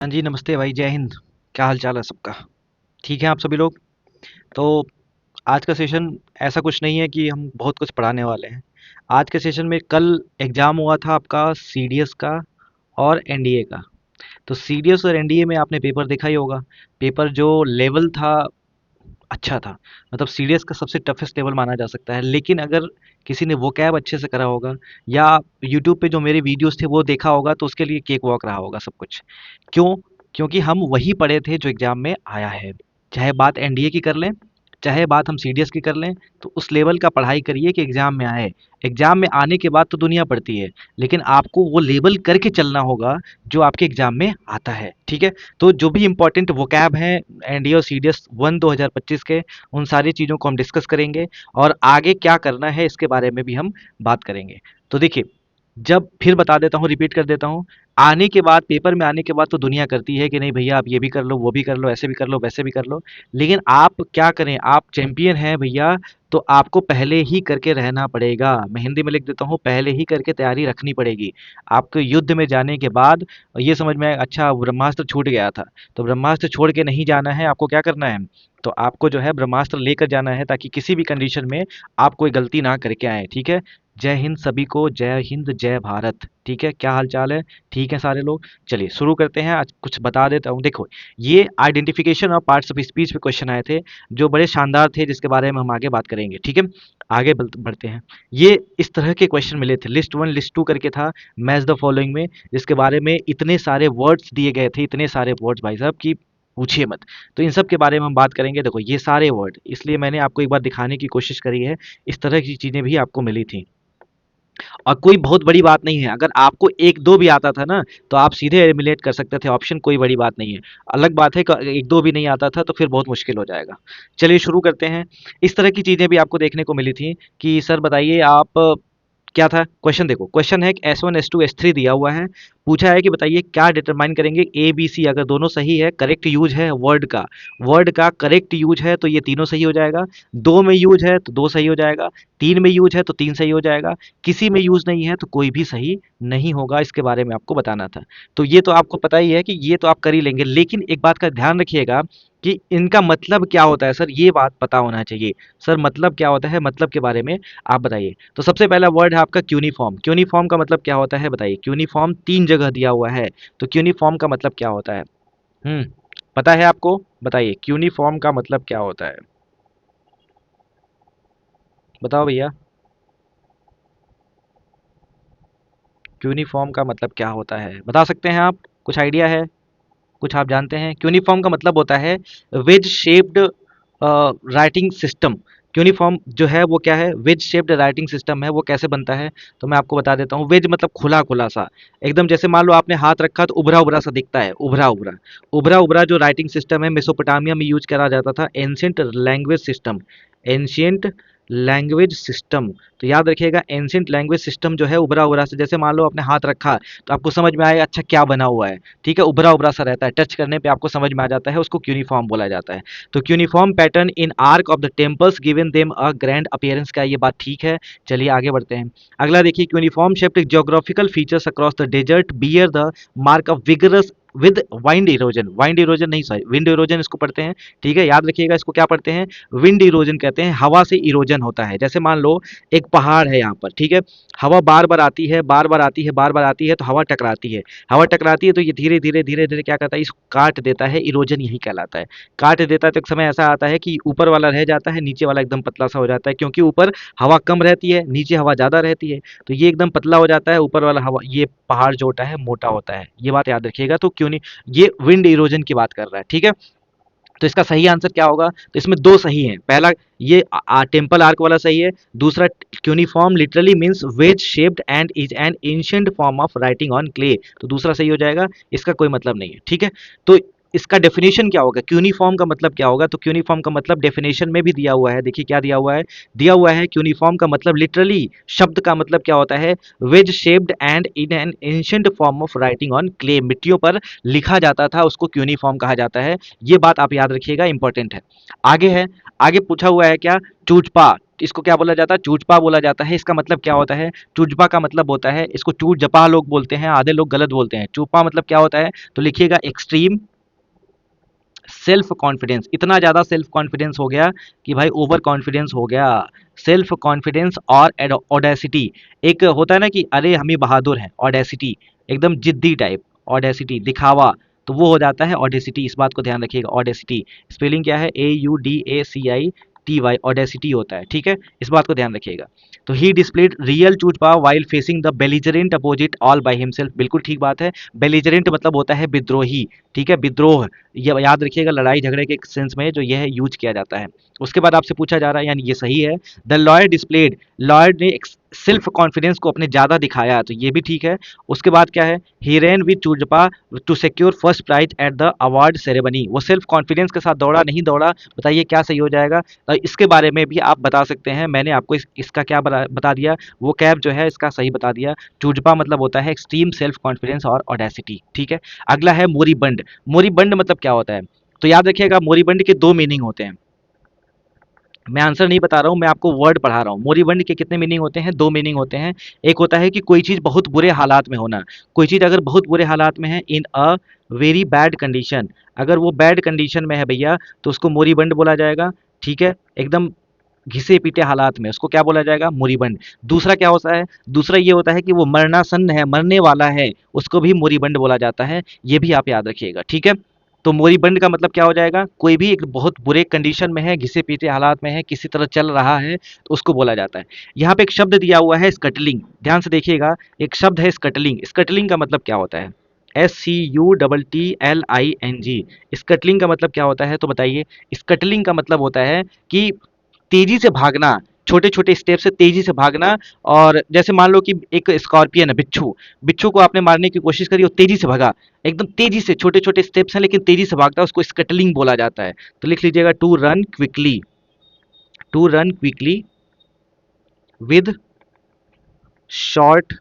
हाँ जी, नमस्ते भाई, जय हिंद। क्या हाल चाल है सबका? ठीक है आप सभी लोग? तो आज का सेशन ऐसा कुछ नहीं है कि हम बहुत कुछ पढ़ाने वाले हैं। आज के सेशन में कल एग्ज़ाम हुआ था आपका सीडीएस का और एनडीए का। तो सीडीएस और एनडीए में आपने पेपर देखा ही होगा। पेपर जो लेवल था अच्छा था। मतलब सीडीएस का सबसे टफेस्ट लेवल माना जा सकता है। लेकिन अगर किसी ने वोकैब अच्छे से करा होगा या यूट्यूब पे जो मेरे वीडियोस थे वो देखा होगा तो उसके लिए केक वॉक रहा होगा सब कुछ। क्यों? क्योंकि हम वही पढ़े थे जो एग्जाम में आया है। चाहे बात एनडीए की कर लें, चाहे बात हम सीडीएस की कर लें, तो उस लेवल का पढ़ाई करिए कि एग्जाम में आए। एग्जाम में आने के बाद तो दुनिया पढ़ती है, लेकिन आपको वो लेवल करके चलना होगा जो आपके एग्जाम में आता है। ठीक है? तो जो भी इंपॉर्टेंट वोकैब हैं एनडीए और सीडीएस 2025 के, उन सारी चीज़ों को हम डिस्कस करेंगे और आगे क्या करना है इसके बारे में भी हम बात करेंगे। तो देखिए, जब फिर बता देता हूँ, रिपीट कर देता हूँ, आने के बाद पेपर में आने के बाद तो दुनिया करती है कि नहीं भैया आप ये भी कर लो, वो भी कर लो, ऐसे भी कर लो, वैसे भी कर लो। लेकिन आप क्या करें, आप चैंपियन हैं भैया, तो आपको पहले ही करके रहना पड़ेगा। मैं हिंदी में लिख देता हूँ, पहले ही करके तैयारी रखनी पड़ेगी। आपको युद्ध में जाने के बाद ये समझ में आए, अच्छा ब्रह्मास्त्र छूट गया था, तो ब्रह्मास्त्र छोड़ के नहीं जाना है। आपको क्या करना है? तो आपको जो है ब्रह्मास्त्र लेकर जाना है ताकि किसी भी कंडीशन में आप कोई गलती ना करके आए। ठीक है? जय हिंद सभी को, जय हिंद जय भारत। ठीक है? क्या हाल चाल है? ठीक है सारे लोग? चलिए शुरू करते हैं। आज कुछ बता देता हूँ। देखो, ये identification of parts of speech पे क्वेश्चन आए थे जो बड़े शानदार थे, जिसके बारे में हम आगे बात करेंगे। ठीक है? आगे बढ़ते हैं। ये इस तरह के क्वेश्चन मिले थे, लिस्ट वन लिस्ट टू करके था मैच द फॉलोइंग में, जिसके बारे में इतने सारे वर्ड्स दिए गए थे, इतने सारे वर्ड्स भाई साहब की पूछिए मत। तो इन सब के बारे में हम बात करेंगे। देखो ये सारे वर्ड, इसलिए मैंने आपको एक बार दिखाने की कोशिश करी है। इस तरह की चीज़ें भी आपको मिली थी और कोई बहुत बड़ी बात नहीं है। अगर आपको एक दो भी आता था ना, तो आप सीधे एलिमिनेट कर सकते थे ऑप्शन, कोई बड़ी बात नहीं है। अलग बात है कि एक दो भी नहीं आता था तो फिर बहुत मुश्किल हो जाएगा। चलिए शुरू करते हैं। इस तरह की चीज़ें भी आपको देखने को मिली थी कि सर बताइए आप, क्या था क्वेश्चन? देखो क्वेश्चन है कि S1 S2 S3 दिया हुआ है। पूछा है कि बताइए क्या डिटरमाइन करेंगे ए बी सी, अगर दोनों सही है, करेक्ट यूज है वर्ड का करेक्ट यूज है तो ये तीनों सही हो जाएगा। दो में यूज है तो दो सही हो जाएगा। तीन में यूज है तो तीन सही हो जाएगा। किसी में यूज नहीं है तो कोई भी सही नहीं होगा। इसके बारे में आपको बताना था। तो ये तो आपको पता ही है कि ये तो आप कर ही लेंगे, लेकिन एक बात का ध्यान रखिएगा कि इनका मतलब क्या होता है। सर ये बात पता होना चाहिए। सर मतलब क्या होता है, मतलब के बारे में आप बताइए। तो सबसे पहला वर्ड है आपका क्यूनिफॉर्म। क्यूनिफॉर्म का मतलब क्या होता है बताइए। क्यूनिफॉर्म तीन जगह दिया हुआ है, तो क्यूनिफॉर्म का मतलब क्या होता है? हम्म, पता है आपको? बताइए क्यूनिफॉर्म का मतलब क्या होता है? बताओ भैया, क्यूनिफॉर्म का मतलब क्या होता है? बता सकते हैं आप? कुछ आइडिया है? कुछ आप जानते हैं? यूनिफॉर्म का मतलब होता है wedge shaped writing system. Uniform जो है वो क्या है? वेज शेप्ड राइटिंग सिस्टम है। वो कैसे बनता है तो मैं आपको बता देता हूँ। वेज मतलब खुला खुला सा, एकदम जैसे मान लो आपने हाथ रखा तो उभरा उभरा सा दिखता है, उभरा उभरा। उभरा उभरा जो राइटिंग सिस्टम है मेसोपोटामिया में यूज करा जाता था, ancient language system. Ancient language system, तो याद रखिएगा एंशियंट लैंग्वेज सिस्टम जो है उभरा उभरा से, जैसे मान लो आपने हाथ रखा तो आपको समझ में आएगा अच्छा क्या बना हुआ है। ठीक है? उभरा उभरा सा रहता है, टच करने पे आपको समझ में आ जाता है, उसको क्यूनिफॉर्म बोला जाता है। तो cuneiform pattern in arc of the temples given them a grand appearance, का ये बात ठीक है। चलिए आगे बढ़ते हैं। अगला देखिए, cuneiform shaped geographical features across the desert bear the mark of vigorous with wind erosion. Wind erosion नहीं, सॉरी, विंड इरोजन इसको पढ़ते हैं। ठीक है? याद रखिएगा इसको क्या पढ़ते हैं? विंड इरोजन कहते हैं। हवा से इरोजन होता है। जैसे मान लो एक पहाड़ है यहाँ पर, ठीक है? हवा बार बार आती है, बार बार आती है, बार बार आती है, तो हवा टकराती है। हवा टकराती है तो ये धीरे धीरे धीरे धीरे क्या करता है, इसको काट देता है। इरोजन यही कहलाता है। काट देता है तो एक समय ऐसा आता है कि ऊपर वाला रह जाता है, नीचे वाला एकदम पतला सा हो जाता है, क्योंकि ऊपर हवा कम रहती है, नीचे हवा ज़्यादा रहती है। तो ये एकदम पतला हो जाता है, ऊपर वाला हवा, ये पहाड़ जो होता है मोटा होता है। ये बात याद रखिएगा। तो क्यों नहीं, ये विंड इरोजन की बात कर रहा है। ठीक है? तो इसका सही आंसर क्या होगा? तो इसमें दो सही हैं। पहला ये टेम्पल आर्क वाला सही है। दूसरा, cuneiform literally means wedge shaped and is an ancient form of writing on clay, तो दूसरा सही हो जाएगा। इसका कोई मतलब नहीं है। ठीक है? तो इसका डेफिनेशन क्या होगा, क्यूनिफॉर्म का मतलब क्या होगा, तो क्यूनिफॉर्म का मतलब डेफिनेशन में भी दिया हुआ है। देखिए क्या दिया हुआ है क्यूनिफॉर्म का मतलब लिटरली शब्द का मतलब क्या होता है, wedge shaped and in an ancient form of writing on clay, मिट्टियों पर लिखा जाता था, उसको क्यूनिफॉर्म कहा जाता है। ये बात आप याद रखिएगा, इंपॉर्टेंट है। आगे है, आगे पूछा हुआ है क्या, चूचपा, इसको क्या बोला जाता है, चूचपा बोला जाता है। इसका मतलब क्या होता है, चूचपा का मतलब होता है, इसको चूट जपा लोग बोलते हैं, आधे लोग गलत बोलते हैं। चूपा मतलब क्या होता है, तो लिखिएगा एक्सट्रीम सेल्फ कॉन्फिडेंस, इतना ज़्यादा सेल्फ कॉन्फिडेंस हो गया कि भाई ओवर कॉन्फिडेंस हो गया। सेल्फ कॉन्फिडेंस और ऑडेसिटी, एक होता है ना कि अरे हम ही बहादुर हैं, ऑडेसिटी एकदम जिद्दी टाइप, ऑडेसिटी दिखावा, तो वो हो जाता है ऑडेसिटी। इस बात को ध्यान रखिएगा, ऑडेसिटी स्पेलिंग क्या है, AUDACITY, ऑडेसिटी होता है, ठीक है, इस बात को ध्यान रखिएगा। तो ही डिस्प्लेड रियल चूज पावर while facing the belligerent opposite all by himself, बिल्कुल ठीक बात है। बेलिजरेंट मतलब होता है विद्रोही, ठीक है, विद्रोह, ये याद रखिएगा, लड़ाई झगड़े के सेंस में जो यह यूज किया जाता है। उसके बाद आपसे पूछा जा रहा है, यानी ये सही है, द लॉयर डिस्प्लेड, लॉयर ने सेल्फ कॉन्फिडेंस को अपने ज्यादा दिखाया, तो ये भी ठीक है। उसके बाद क्या है, he ran with chutzpah to secure first prize at the award ceremony, वो सेल्फ कॉन्फिडेंस के साथ दौड़ा नहीं दौड़ा, बताइए क्या सही हो जाएगा। तो इसके बारे में भी आप बता सकते हैं, मैंने आपको इसका क्या बता दिया, वो कैब जो है इसका सही बता दिया। चूजपा मतलब होता है एक्सट्रीम सेल्फ कॉन्फिडेंस और ऑडेसिटी, ठीक है। अगला है मोरीबंड, मोरीबंड मतलब क्या होता है, तो याद रखिएगा मोरीबंड के दो मीनिंग होते हैं। मैं आंसर नहीं बता रहा हूँ, मैं आपको वर्ड पढ़ा रहा हूँ। मोरीबंड के कितने मीनिंग होते हैं, दो मीनिंग होते हैं। एक होता है कि कोई चीज़ बहुत बुरे हालात में होना, कोई चीज़ अगर बहुत बुरे हालात में है, इन अ वेरी बैड कंडीशन, अगर वो बैड कंडीशन में है भैया, तो उसको मोरीबंड बोला जाएगा, ठीक है, एकदम घिसे पीटे हालात में, उसको क्या बोला जाएगा, मोरीबंड। दूसरा क्या होता है, दूसरा ये होता है कि वो मरणासन्न है, मरने वाला है, उसको भी मोरीबंड बोला जाता है। ये भी आप याद रखिएगा, ठीक है। तो मोरीबंड का मतलब क्या हो जाएगा, कोई भी एक बहुत बुरे कंडीशन में है, घिसे पीटे हालात में है, किसी तरह चल रहा है, तो उसको बोला जाता है। यहाँ पे एक शब्द दिया हुआ है स्कटलिंग, ध्यान से देखिएगा, एक शब्द है स्कटलिंग, स्कटलिंग का मतलब क्या होता है, SCUTTLING, स्कटलिंग का मतलब क्या होता है, तो बताइए। स्कटलिंग का मतलब होता है कि तेजी से भागना, छोटे छोटे स्टेप से तेजी से भागना। और जैसे मान लो कि एक स्कॉर्पियन है, बिच्छू, बिच्छू को आपने मारने की कोशिश करी और तेजी से भगा, एकदम तेजी से, छोटे छोटे स्टेप्स हैं लेकिन तेजी से भागता है, उसको स्कटलिंग बोला जाता है। तो लिख लीजिएगा, to run quickly, to run quickly with short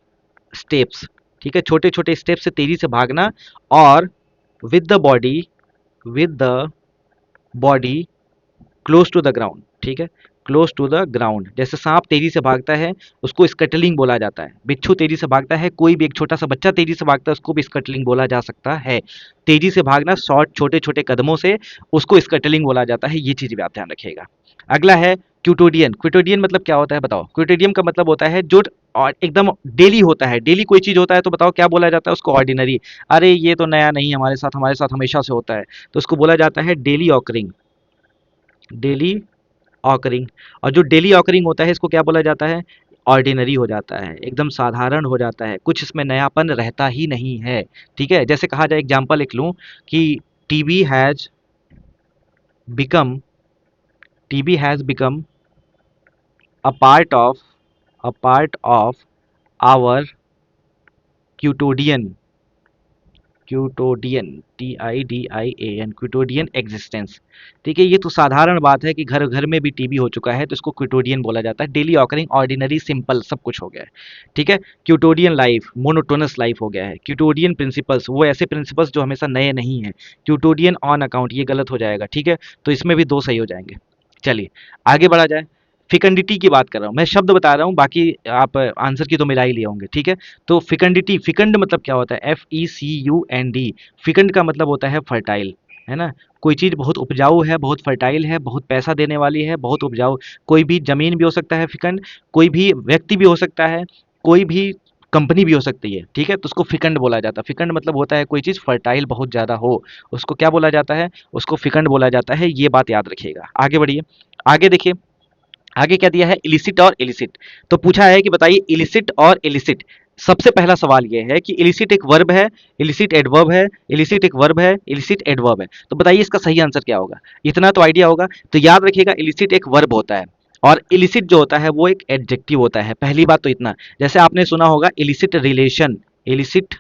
steps, ठीक है, छोटे छोटे स्टेप से तेजी से भागना, और with the body, with the body close to the ground, ठीक है, क्लोज टू द ग्राउंड। जैसे सांप तेजी से भागता है, उसको स्कटलिंग बोला जाता है। बिच्छू तेजी से भागता है, कोई भी एक छोटा सा बच्चा तेजी से भागता है, उसको भी स्कटलिंग बोला जा सकता है। तेजी से भागना शॉर्ट छोटे छोटे कदमों से, उसको स्कटलिंग बोला जाता है। ये चीज भी आप ध्यान रखिएगा। अगला है क्यूटोडियन, क्यूटोडियन मतलब क्या होता है बताओ, क्यूटोडियम का मतलब होता है जो और एकदम डेली होता है, डेली कोई चीज होता है, तो बताओ क्या बोला जाता है उसको, ऑर्डिनरी। अरे ये तो नया नहीं, हमारे साथ हमेशा से होता है, तो उसको बोला जाता है डेली ऑकरिंग, डेली ऑकरिंग। और जो डेली ऑकरिंग होता है, इसको क्या बोला जाता है, ऑर्डिनरी हो जाता है, एकदम साधारण हो जाता है, कुछ इसमें नयापन रहता ही नहीं है, ठीक है। जैसे कहा जाए, एग्जांपल लिख लूं कि TB has become, TB has become a part of, a part of our quotidian, quotidian, TIDIAN, quotidian existence, ठीक है। ये तो साधारण बात है कि घर घर में भी टीबी हो चुका है, तो इसको क्यूटोडियन बोला जाता है। डेली ऑकरिंग, ऑर्डिनरी, सिंपल, सब कुछ हो गया है, ठीक है। क्यूटोडियन लाइफ, मोनोटोनस लाइफ हो गया है। क्यूटोडियन प्रिंसिपल्स, वो ऐसे प्रिंसिपल्स जो हमेशा नए नहीं हैं। क्यूटोडियन ऑन अकाउंट, ये गलत हो जाएगा, ठीक है। तो इसमें भी दो सही हो जाएंगे। चलिए आगे बढ़ा जाए। फिकंडिटी की बात कर रहा हूँ, मैं शब्द बता रहा हूँ, बाकी आप आंसर की तो मिला ही लिए होंगे, ठीक है। तो फिकंडिटी, फिकंड मतलब क्या होता है, FECUND, फिकंड का मतलब होता है फर्टाइल, है ना। कोई चीज़ बहुत उपजाऊ है, बहुत फर्टाइल है, बहुत पैसा देने वाली है, बहुत उपजाऊ। कोई भी जमीन भी हो सकता है फिकंड, कोई भी व्यक्ति भी हो सकता है, कोई भी कंपनी भी हो सकती है, ठीक है, तो उसको फिकंड बोला जाता है। फिकंड मतलब होता है कोई चीज़ फर्टाइल बहुत ज़्यादा हो, उसको क्या बोला जाता है, उसको फिकंड बोला जाता है। ये बात याद रखिएगा। आगे बढ़िए, आगे देखिए, आगे क्या दिया है, इलिसिट और इलिसिट। तो पूछा है कि बताइए इलिसिट और इलिसिट। सबसे पहला सवाल यह है कि इलिसिट एक वर्ब है, इलिसिट एडवर्ब है, इलिसिट एक वर्ब है, इलिसिट एडवर्ब है, तो बताइए इसका सही आंसर क्या होगा। इतना तो आइडिया होगा। तो याद रखिएगा, इलिसिट एक वर्ब होता है और इलिसिट जो होता है वो एक एडजेक्टिव होता है। पहली बात तो इतना, जैसे आपने सुना होगा इलिसिट रिलेशन, इलिसिट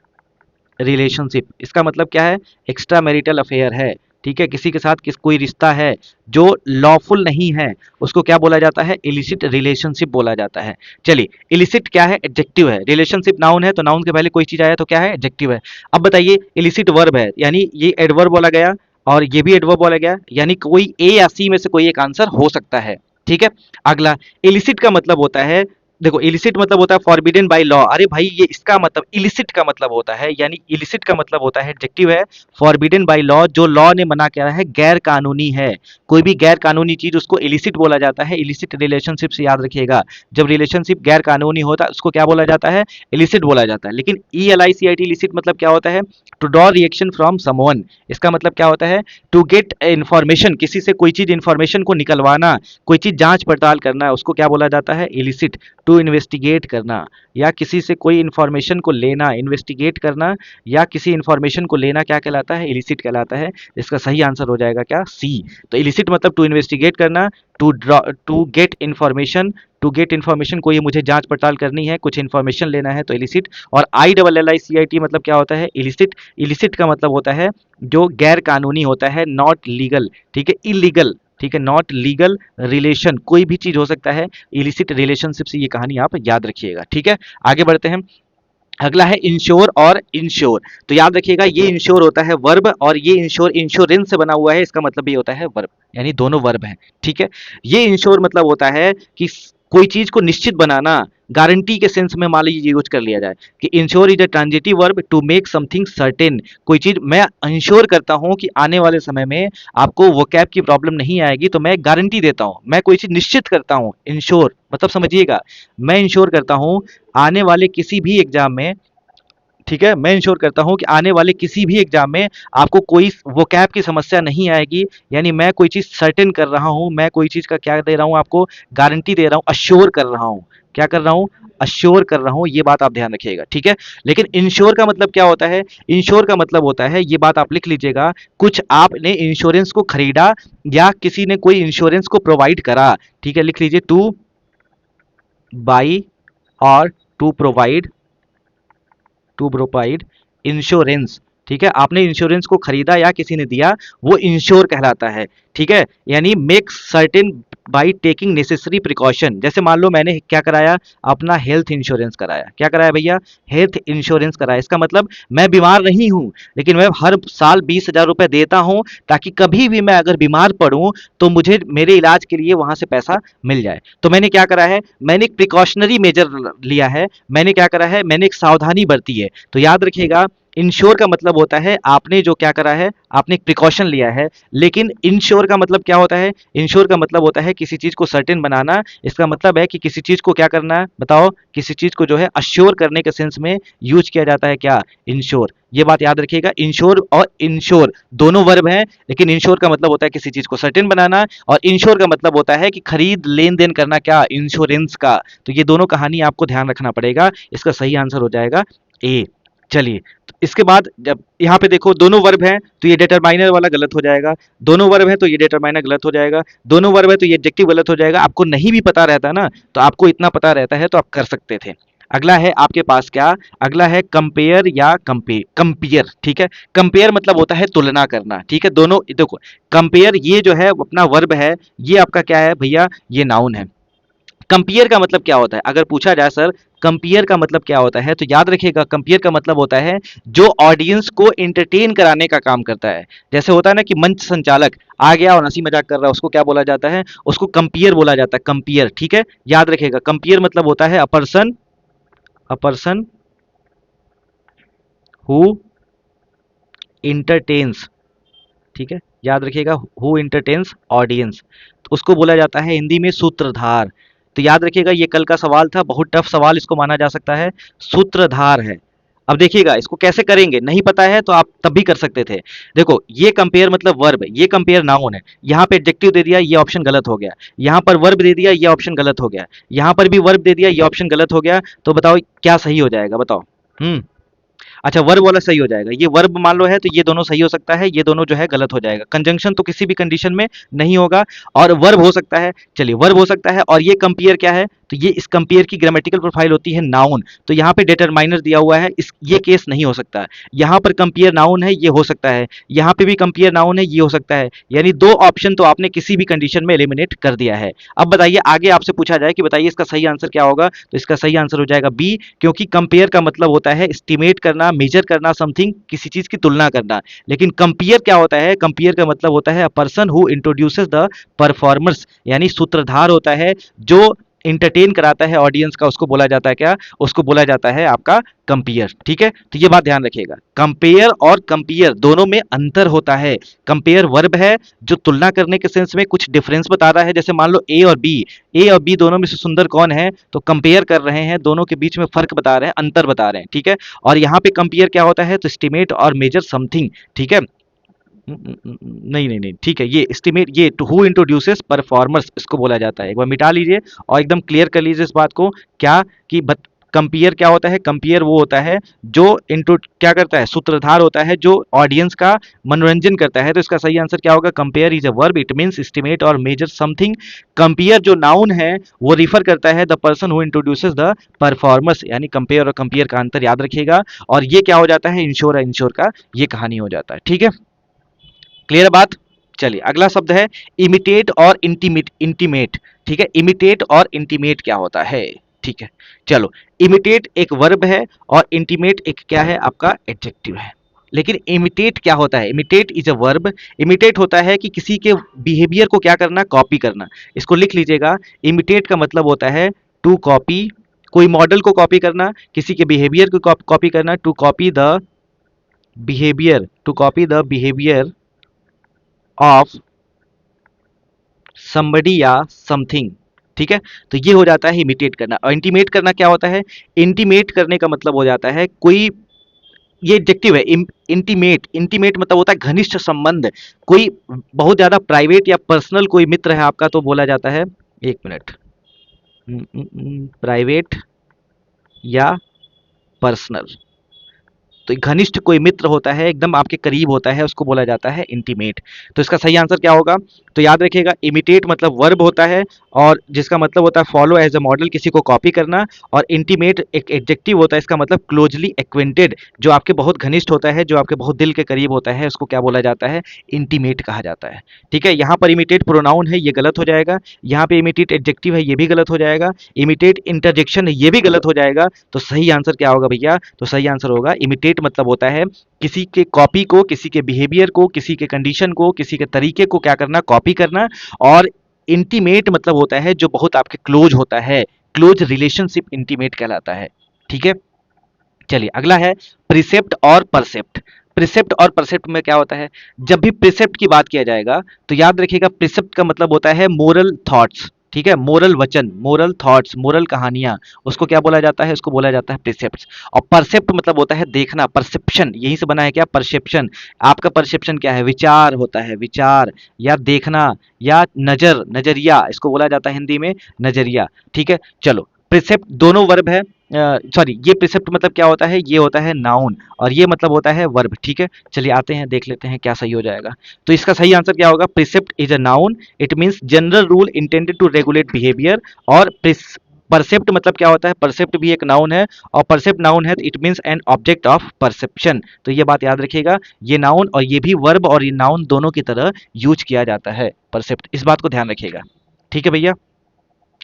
रिलेशनशिप, इसका मतलब क्या है, एक्स्ट्रा मैरिटल अफेयर है, ठीक है, किसी के साथ कोई रिश्ता है जो लॉफुल नहीं है, उसको क्या बोला जाता है, इलिसिट रिलेशनशिप बोला जाता है। चलिए, इलिसिट क्या है, एडजेक्टिव है, रिलेशनशिप नाउन है, तो नाउन के पहले कोई चीज आया तो क्या है, एडजेक्टिव है। अब बताइए, इलिसिट वर्ब है, यानी ये एडवर्ब बोला गया और ये भी एडवर्ब बोला गया, यानी कोई ए या सी में से कोई एक आंसर हो सकता है, ठीक है। अगला, इलिसिट का मतलब होता है, देखो इलिसिट मतलब होता है फॉरबिडन बाय लॉ, अरे भाई ये इसका मतलब इलिसिट का मतलब होता है, यानी इलिसिट का मतलब होता है, एडजेक्टिव है, फॉरबिडन बाय लॉ, जो लॉ ने मना किया है, गैर कानूनी है, कोई भी गैर कानूनी चीज उसको इलिसिट बोला जाता है। इलिसिट रिलेशनशिप से याद रखिएगा, जब रिलेशनशिप गैर कानूनी होता है उसको क्या बोला जाता है, इलिसिट बोला जाता है। लेकिन ELICIT इलिसिट मतलब क्या होता है, to draw reaction from someone, इसका मतलब क्या होता है, टू गेट इंफॉर्मेशन, किसी से कोई चीज इंफॉर्मेशन को निकलवाना, कोई चीज जांच पड़ताल करना, उसको क्या बोला जाता है, इलिसिट। टू इन्वेस्टिगेट करना, या किसी से कोई इंफॉर्मेशन को लेना, इन्वेस्टिगेट करना या किसी इंफॉर्मेशन को लेना, क्या कहलाता है, इलिसिट कहलाता है। इसका सही आंसर हो जाएगा क्या, सी। तो इलिसिट मतलब टू इन्वेस्टिगेट करना, to draw, to get information, to get information, कोई मुझे जांच पड़ताल करनी है, कुछ इन्फॉर्मेशन लेना है, तो इलिसिट। और ILLICIT मतलब क्या होता है, इलिसिट। इलिसिट का मतलब होता है जो गैर कानूनी होता है, नॉट लीगल, ठीक है, इलीगल, ठीक है, नॉट लीगल रिलेशन, कोई भी चीज हो सकता है, इलिसिट रिलेशनशिप से, ये कहानी आप याद रखिएगा, ठीक है। आगे बढ़ते हैं, अगला है इंश्योर और इंश्योर। तो याद रखिएगा, ये इंश्योर होता है वर्ब और ये इंश्योर इंश्योरेंस से बना हुआ है, इसका मतलब ये होता है वर्ब, यानी दोनों वर्ब हैं, ठीक है। ये इंश्योर मतलब होता है कि कोई चीज को निश्चित बनाना, गारंटी के सेंस में मान लीजिए यूज कर लिया जाए कि ensure is a transitive verb to make something certain, कोई चीज मैं इंश्योर करता हूं कि आने वाले समय में आपको वोकैब की प्रॉब्लम नहीं आएगी, तो मैं गारंटी देता हूं, मैं कोई चीज निश्चित करता हूं, इंश्योर मतलब समझिएगा, मैं इंश्योर करता हूं आने वाले किसी भी एग्जाम में, ठीक है, मैं इंश्योर करता हूं कि आने वाले किसी भी एग्जाम में आपको कोई वोकैब की समस्या नहीं आएगी, यानी मैं कोई चीज सर्टेन कर रहा हूं, मैं कोई चीज का क्या दे रहा हूं आपको, गारंटी दे रहा हूं, अश्योर कर रहा हूं, क्या कर रहा हूं, अश्योर कर रहा हूं, ये बात आप ध्यान रखिएगा, ठीक है। लेकिन इंश्योर का मतलब क्या होता है, इंश्योर का मतलब होता है, ये बात आप लिख लीजिएगा, कुछ आपने इंश्योरेंस को खरीदा या किसी ने कोई इंश्योरेंस को प्रोवाइड करा, ठीक है, लिख लीजिए, टू बाई और to provide, to provide insurance, ठीक है, आपने इंश्योरेंस को खरीदा या किसी ने दिया, वो इंश्योर कहलाता है, ठीक है। यानी make certain by taking necessary precaution, जैसे मान लो मैंने क्या कराया, अपना हेल्थ इंश्योरेंस कराया, क्या कराया भैया, हेल्थ इंश्योरेंस कराया, इसका मतलब मैं बीमार नहीं हूं, लेकिन मैं हर साल 20,000 रुपए देता हूं, ताकि कभी भी मैं अगर बीमार पड़ूं तो मुझे मेरे इलाज के लिए वहां से पैसा मिल जाए। तो मैंने क्या करा है, मैंने एक प्रिकॉशनरी मेजर लिया है, मैंने क्या करा है, मैंने एक सावधानी बरती है। तो याद रखिएगा, इंश्योर का मतलब होता है आपने जो क्या करा है, आपने एक प्रिकॉशन लिया है। लेकिन इंश्योर का मतलब क्या होता है, इंश्योर का मतलब होता है किसी चीज को सर्टेन बनाना, इसका मतलब है कि किसी चीज को क्या करना है, बताओ, किसी चीज को जो है अश्योर करने के सेंस में यूज किया जाता है, क्या, इंश्योर। ये बात याद रखिएगा, इंश्योर और इंश्योर दोनों वर्ब हैं, लेकिन इंश्योर का मतलब होता है किसी चीज को सर्टेन बनाना, और इंश्योर का मतलब होता है कि खरीद लेन देन करना, क्या, इंश्योरेंस का। तो ये दोनों कहानी आपको ध्यान रखना पड़ेगा, इसका सही आंसर हो जाएगा ए। चलिए, तो इसके बाद जब यहाँ पे देखो दोनों वर्ब हैं तो ये डिटरमाइनर वाला गलत हो जाएगा, दोनों वर्ब है तो ये डिटरमाइनर गलत हो जाएगा, दोनों वर्ब है तो ये एडजेक्टिव गलत हो जाएगा। आपको नहीं भी पता रहता ना, तो आपको इतना पता रहता है तो आप कर सकते थे। अगला है आपके पास क्या, अगला है कंपेयर या कंपेयर, ठीक है। कंपेयर मतलब होता है तुलना करना, ठीक है, दोनों देखो, कंपेयर ये जो है अपना वर्ब है, ये आपका क्या है भैया, ये नाउन है। कंपेयर का मतलब क्या होता है, अगर पूछा जाए सर कंपेयर का मतलब क्या होता है, तो याद रखिएगा, कंपेयर का मतलब होता है जो ऑडियंस को एंटरटेन कराने का काम करता है। जैसे होता है ना कि मंच संचालक आ गया और हंसी मजाक कर रहा है, उसको क्या बोला जाता है, उसको कंपेयर बोला जाता है, कंपेयर, ठीक है। याद रखिएगा, कंपेयर मतलब होता है अ पर्सन हु इंटरटेन्स, ठीक है, याद रखिएगा, हु इंटरटेन्स ऑडियंस, तो उसको बोला जाता है हिंदी में सूत्रधार। तो याद रखिएगा, ये कल का सवाल था, बहुत टफ सवाल इसको माना जा सकता है, सूत्रधार है। अब देखिएगा इसको कैसे करेंगे, नहीं पता है तो आप तब भी कर सकते थे। देखो, ये कंपेयर मतलब वर्ब है, ये कंपेयर नाउन है, यहाँ पे एडजेक्टिव दे दिया, ये ऑप्शन गलत हो गया, यहाँ पर वर्ब दे दिया, ये ऑप्शन गलत हो गया, यहाँ पर भी वर्ब दे दिया, ये ऑप्शन गलत हो गया, तो बताओ क्या सही हो जाएगा, बताओ। अच्छा, वर्ब वाला सही हो जाएगा, ये वर्ब मान लो है तो ये दोनों सही हो सकता है, ये दोनों जो है गलत हो जाएगा, कंजंक्शन तो किसी भी कंडीशन में नहीं होगा, और वर्ब हो सकता है, चलिए वर्ब हो सकता है, और ये कंपेयर क्या है, तो ये इस कंपेयर की ग्रामेटिकल प्रोफाइल होती है नाउन। तो यहाँ पे डिटरमाइनर दिया हुआ है, इस ये केस नहीं हो सकता। यहाँ पर कंपेयर नाउन है, ये हो सकता है। यहाँ पे भी कंपेयर नाउन है, ये हो सकता है। यानी दो ऑप्शन तो आपने किसी भी कंडीशन में एलिमिनेट कर दिया है। अब बताइए आगे आपसे पूछा जाए कि बताइए इसका सही आंसर क्या होगा, तो इसका सही आंसर हो जाएगा बी, क्योंकि कंपेयर का मतलब होता है एस्टिमेट करना, मेजर करना, समथिंग, किसी चीज की तुलना करना। लेकिन कंपेयर क्या होता है, कंपेयर का मतलब होता है a person who introduces the performers, यानी सूत्रधार होता है जो इंटरटेन कराता है ऑडियंस का, उसको बोला जाता है क्या, उसको बोला जाता है आपका कंपेयर। ठीक है, तो ये बात ध्यान रखिएगा, कंपेयर और कंपेयर दोनों में अंतर होता है। कंपेयर वर्ब है जो तुलना करने के सेंस में कुछ डिफरेंस बता रहा है, जैसे मान लो ए और बी, ए और बी दोनों में से सुंदर कौन है, तो कंपेयर कर रहे हैं, दोनों के बीच में फर्क बता रहे हैं, अंतर बता रहे हैं। ठीक है, और यहाँ पे कंपेयर क्या होता है, तो एस्टिमेट और मेजर समथिंग। ठीक है, नहीं नहीं नहीं, ठीक है, ये एस्टिमेट, ये टू हु इंट्रोड्यूसेस परफॉर्मर्स इसको बोला जाता है। एक बार मिटा लीजिए और एकदम क्लियर कर लीजिए इस बात को, क्या कि कंपेयर क्या होता है, कंपेयर वो होता है जो इंट्रो क्या करता है, सूत्रधार होता है जो ऑडियंस का मनोरंजन करता है। तो इसका सही आंसर क्या होगा, compare is a verb, it means estimate और मेजर समथिंग। कंपेयर जो नाउन है वो रिफर करता है the person who introduces the performers, यानी कंपेयर और कंपेयर का अंतर याद रखिएगा। और ये क्या हो जाता है, इंश्योर है, इंश्योर का ये कहानी हो जाता है। ठीक है, क्लियर बात। चलिए अगला शब्द है इमिटेट और इंटीमेट, इंटीमेट। ठीक है, इमिटेट और इंटीमेट क्या होता है। ठीक है, चलो, इमिटेट एक वर्ब है और इंटीमेट एक क्या है, आपका एडजेक्टिव है। लेकिन इमिटेट क्या होता है, imitate is a verb. Imitate होता है कि किसी के बिहेवियर को क्या करना, कॉपी करना। इसको लिख लीजिएगा, इमिटेट का मतलब होता है टू कॉपी, कोई मॉडल को कॉपी करना, किसी के बिहेवियर को कॉपी करना, to copy the behaviour, to copy the behaviour of somebody या समथिंग। ठीक है, तो ये हो जाता है इमिटेट करना। और इंटीमेट करना क्या होता है, इंटीमेट करने का मतलब हो जाता है कोई, ये एडजेक्टिव है, इंटीमेट, इंटीमेट मतलब होता है घनिष्ठ संबंध, कोई बहुत ज्यादा प्राइवेट या पर्सनल कोई मित्र है आपका, तो बोला जाता है, एक मिनट, प्राइवेट या पर्सनल, तो घनिष्ठ कोई मित्र होता है, एकदम आपके करीब होता है, उसको बोला जाता है इंटीमेट। तो इसका सही आंसर क्या होगा, तो याद रखिएगा, इमिटेट मतलब वर्ब होता है और जिसका मतलब होता है फॉलो एज अ मॉडल, किसी को कॉपी करना। और इंटीमेट एक एडजेक्टिव होता है, इसका मतलब क्लोजली एक्वेंटेड, जो आपके बहुत घनिष्ठ होता है, जो आपके बहुत दिल के करीब होता है, उसको क्या बोला जाता है, इंटीमेट कहा जाता है। ठीक है, यहाँ पर इमिटेट प्रोनाउन है, ये गलत हो जाएगा। यहाँ पे इमिटेट एडजेक्टिव है, ये भी गलत हो जाएगा। इमिटेट इंटरजेक्शन है, ये भी गलत हो जाएगा। तो सही आंसर क्या होगा भैया, तो सही आंसर होगा इमिटेट मतलब होता है किसी के कॉपी को, किसी के बिहेवियर को, किसी के कंडीशन को, किसी के तरीके को क्या करना, कॉपी करना। और इंटीमेट मतलब होता है जो बहुत आपके क्लोज होता है, क्लोज रिलेशनशिप इंटीमेट कहलाता है। ठीक है, चलिए अगला है प्रिसेप्ट और परसेप्ट। प्रिसेप्ट और परसेप्ट में क्या होता है, जब भी प्रिसेप्ट की बात किया जाएगा तो याद रखिएगा प्रिसेप्ट का मतलब होता है मोरल थॉट्स। ठीक है, मोरल वचन, मोरल थॉट्स, मोरल कहानियां, उसको क्या बोला जाता है, उसको बोला जाता है प्रिसेप्ट। और परसेप्ट मतलब होता है देखना, परसेप्शन, यहीं से बना है क्या, परसेप्शन। आपका परसेप्शन क्या है, विचार होता है, विचार या देखना या नजर, नजरिया, इसको बोला जाता है हिंदी में नजरिया। ठीक है, चलो, प्रिसेप्ट दोनों वर्ब है, सॉरी, ये प्रिसेप्ट मतलब क्या होता है, ये होता है नाउन और ये मतलब होता है वर्ब। ठीक है, चलिए आते हैं, देख लेते हैं क्या सही हो जाएगा। तो इसका सही आंसर क्या होगा, precept is a noun, it means general rule intended to regulate behaviour. और परसेप्ट मतलब क्या होता है, परसेप्ट भी एक नाउन है और परसेप्ट नाउन है, it means an object of perception. तो ये बात याद रखिएगा, ये नाउन और ये भी वर्ब और ये नाउन दोनों की तरह यूज किया जाता है परसेप्ट, इस बात को ध्यान रखिएगा। ठीक है भैया,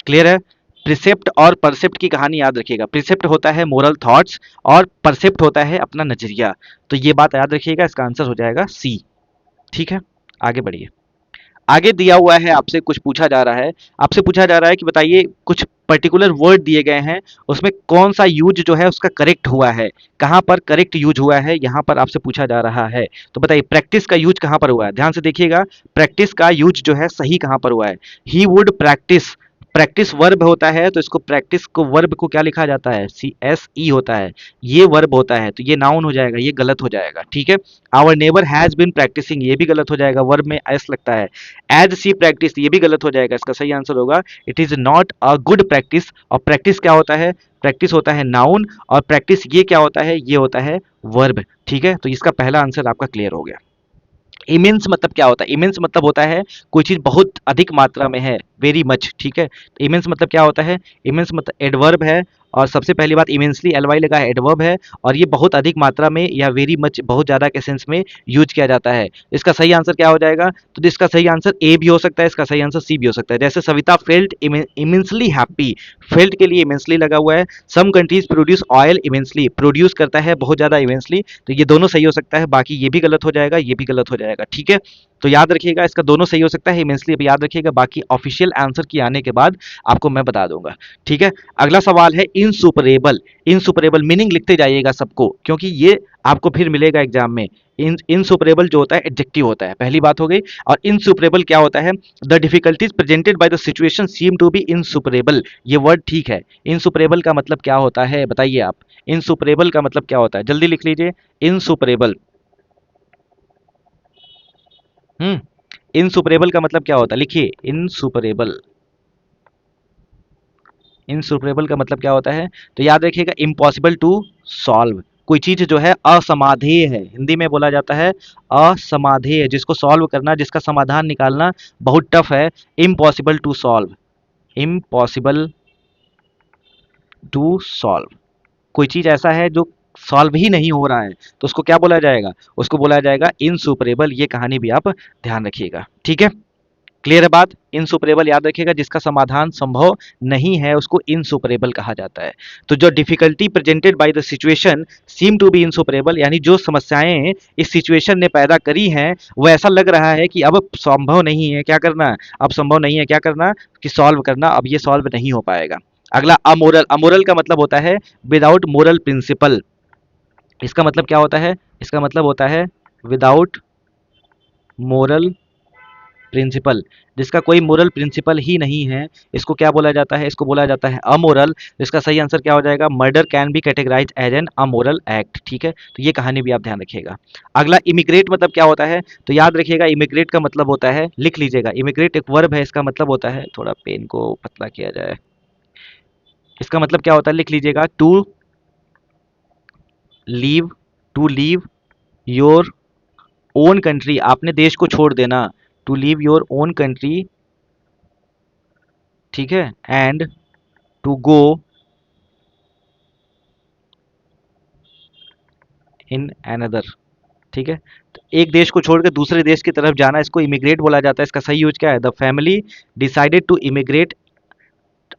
क्लियर है। प्रिसेप्ट और परसेप्ट की कहानी याद रखिएगा, प्रिसेप्ट होता है मोरल थॉट्स और परसेप्ट होता है अपना नजरिया। तो ये बात याद रखिएगा, इसका आंसर हो जाएगा सी। ठीक है, आगे बढ़िए। आगे दिया हुआ है, आपसे कुछ पूछा जा रहा है, आपसे पूछा जा रहा है कि बताइए कुछ पर्टिकुलर वर्ड दिए गए हैं, उसमें कौन सा यूज जो है उसका करेक्ट हुआ है, कहाँ पर करेक्ट यूज हुआ है, यहाँ पर आपसे पूछा जा रहा है। तो बताइए प्रैक्टिस का यूज कहाँ पर हुआ है, ध्यान से देखिएगा, प्रैक्टिस का यूज जो है सही कहाँ पर हुआ है, he would practice. Practice verb होता है, तो इसको प्रैक्टिस को वर्ब को क्या लिखा जाता है, सी एस ई होता है, ये वर्ब होता है, तो ये नाउन हो जाएगा, ये गलत हो जाएगा। ठीक है, our neighbour has been practising, ये भी गलत हो जाएगा, वर्ब में एस लगता है। एज सी प्रैक्टिस, ये भी गलत हो जाएगा, इसका सही आंसर होगा it is not a good practice. और प्रैक्टिस क्या होता है, प्रैक्टिस होता है नाउन और प्रैक्टिस ये क्या होता है, ये होता है वर्ब। ठीक है, तो इसका पहला आंसर आपका क्लियर हो गया। इमेंस मतलब क्या होता है? इमेंस मतलब होता है कोई चीज बहुत अधिक मात्रा में है, वेरी मच, ठीक है। तो इमेंस मतलब क्या होता है? इमेंस मतलब एडवर्ब है, और सबसे पहली बात इमेंसली एल वाई लगा है, एडवर्ब है, और ये बहुत अधिक मात्रा में या वेरी मच बहुत ज्यादा के सेंस में यूज किया जाता है। इसका सही आंसर क्या हो जाएगा? तो इसका सही आंसर ए भी हो सकता है, इसका सही आंसर सी भी हो सकता है। जैसे Savita felt immensely happy, felt के लिए इमेंसली लगा हुआ है। Some countries produce oil immensely, produce करता है बहुत ज्यादा इमेंसली, तो ये दोनों सही हो सकता है, बाकी ये भी गलत हो जाएगा, ये भी गलत हो जाएगा, ठीक है। तो याद रखिएगा इसका दोनों सही हो सकता है इमेंसली, अब याद रखिएगा, बाकी ऑफिशियल आंसर की आने के बाद आपको मैं बता दूंगा, ठीक है। अगला सवाल है इनसुपरेबल। इनसुपरेबल मीनिंग लिखते जाइएगा सबको, क्योंकि ये आपको फिर मिलेगा एग्जाम में। इनसुपरेबल जो होता है एडजेक्टिव होता है, पहली बात हो गई। और इनसुपरेबल क्या होता है? The difficulties presented by the situation seem to be insuperable, ये वर्ड ठीक है। इनसुपरेबल का मतलब क्या होता है बताइए आप? इनसुपरेबल का मतलब क्या होता है? जल्दी लिख लीजिए, इनसुपरेबल। हम्म, इनसुपरेबल का मतलब क्या होता है? लिखिए, इनसुपरेबल। इनसुपरेबल का मतलब क्या होता है? तो याद रखिएगा, इम्पॉसिबल टू सॉल्व, कोई चीज जो है असमाधेय है, हिंदी में बोला जाता है असमाधेय, जिसको सॉल्व करना, जिसका समाधान निकालना बहुत टफ है, impossible to solve. Impossible to solve, कोई चीज ऐसा है जो सॉल्व ही नहीं हो रहा है, तो उसको क्या बोला जाएगा? उसको बोला जाएगा इनसुपरेबल। ये कहानी भी आप ध्यान रखिएगा, ठीक है। क्लियर है बात? इनसुपरेबल याद रखिएगा, जिसका समाधान संभव नहीं है उसको इनसुपरेबल कहा जाता है। तो जो difficulty presented by the situation seem to be insuperable, यानी जो समस्याएं इस सिचुएशन ने पैदा करी हैं, वो ऐसा लग रहा है कि अब संभव नहीं है क्या करना, अब संभव नहीं है क्या करना, कि सॉल्व करना, अब ये सॉल्व नहीं हो पाएगा। अगला अमोरल। अमोरल का मतलब होता है विदाउट मोरल प्रिंसिपल। इसका मतलब क्या होता है? इसका मतलब होता है विदाउट मोरल प्रिंसिपल, जिसका कोई मोरल प्रिंसिपल ही नहीं है, इसको क्या बोला जाता है? इसको बोला जाता है अमोरल। इसका सही आंसर क्या हो जाएगा? Murder can be categorize as an amoral act, ठीक है। तो ये कहानी भी आप ध्यान रखिएगा। अगला इमिग्रेट मतलब क्या होता है? तो याद रखिएगा, इमिग्रेट का मतलब होता है, लिख लीजिएगा, इमिग्रेट एक वर्ब है, इसका मतलब होता है, थोड़ा पेन को पतला किया जाए, इसका मतलब क्या होता है? लिख लीजिएगा, to leave, to leave your own country, आपने देश को छोड़ देना, to leave your own country, ठीक है, and to go in another, ठीक है। तो एक देश को छोड़कर दूसरे देश की तरफ जाना, इसको इमिग्रेट बोला जाता है। इसका सही यूज क्या है? The family decided to immigrate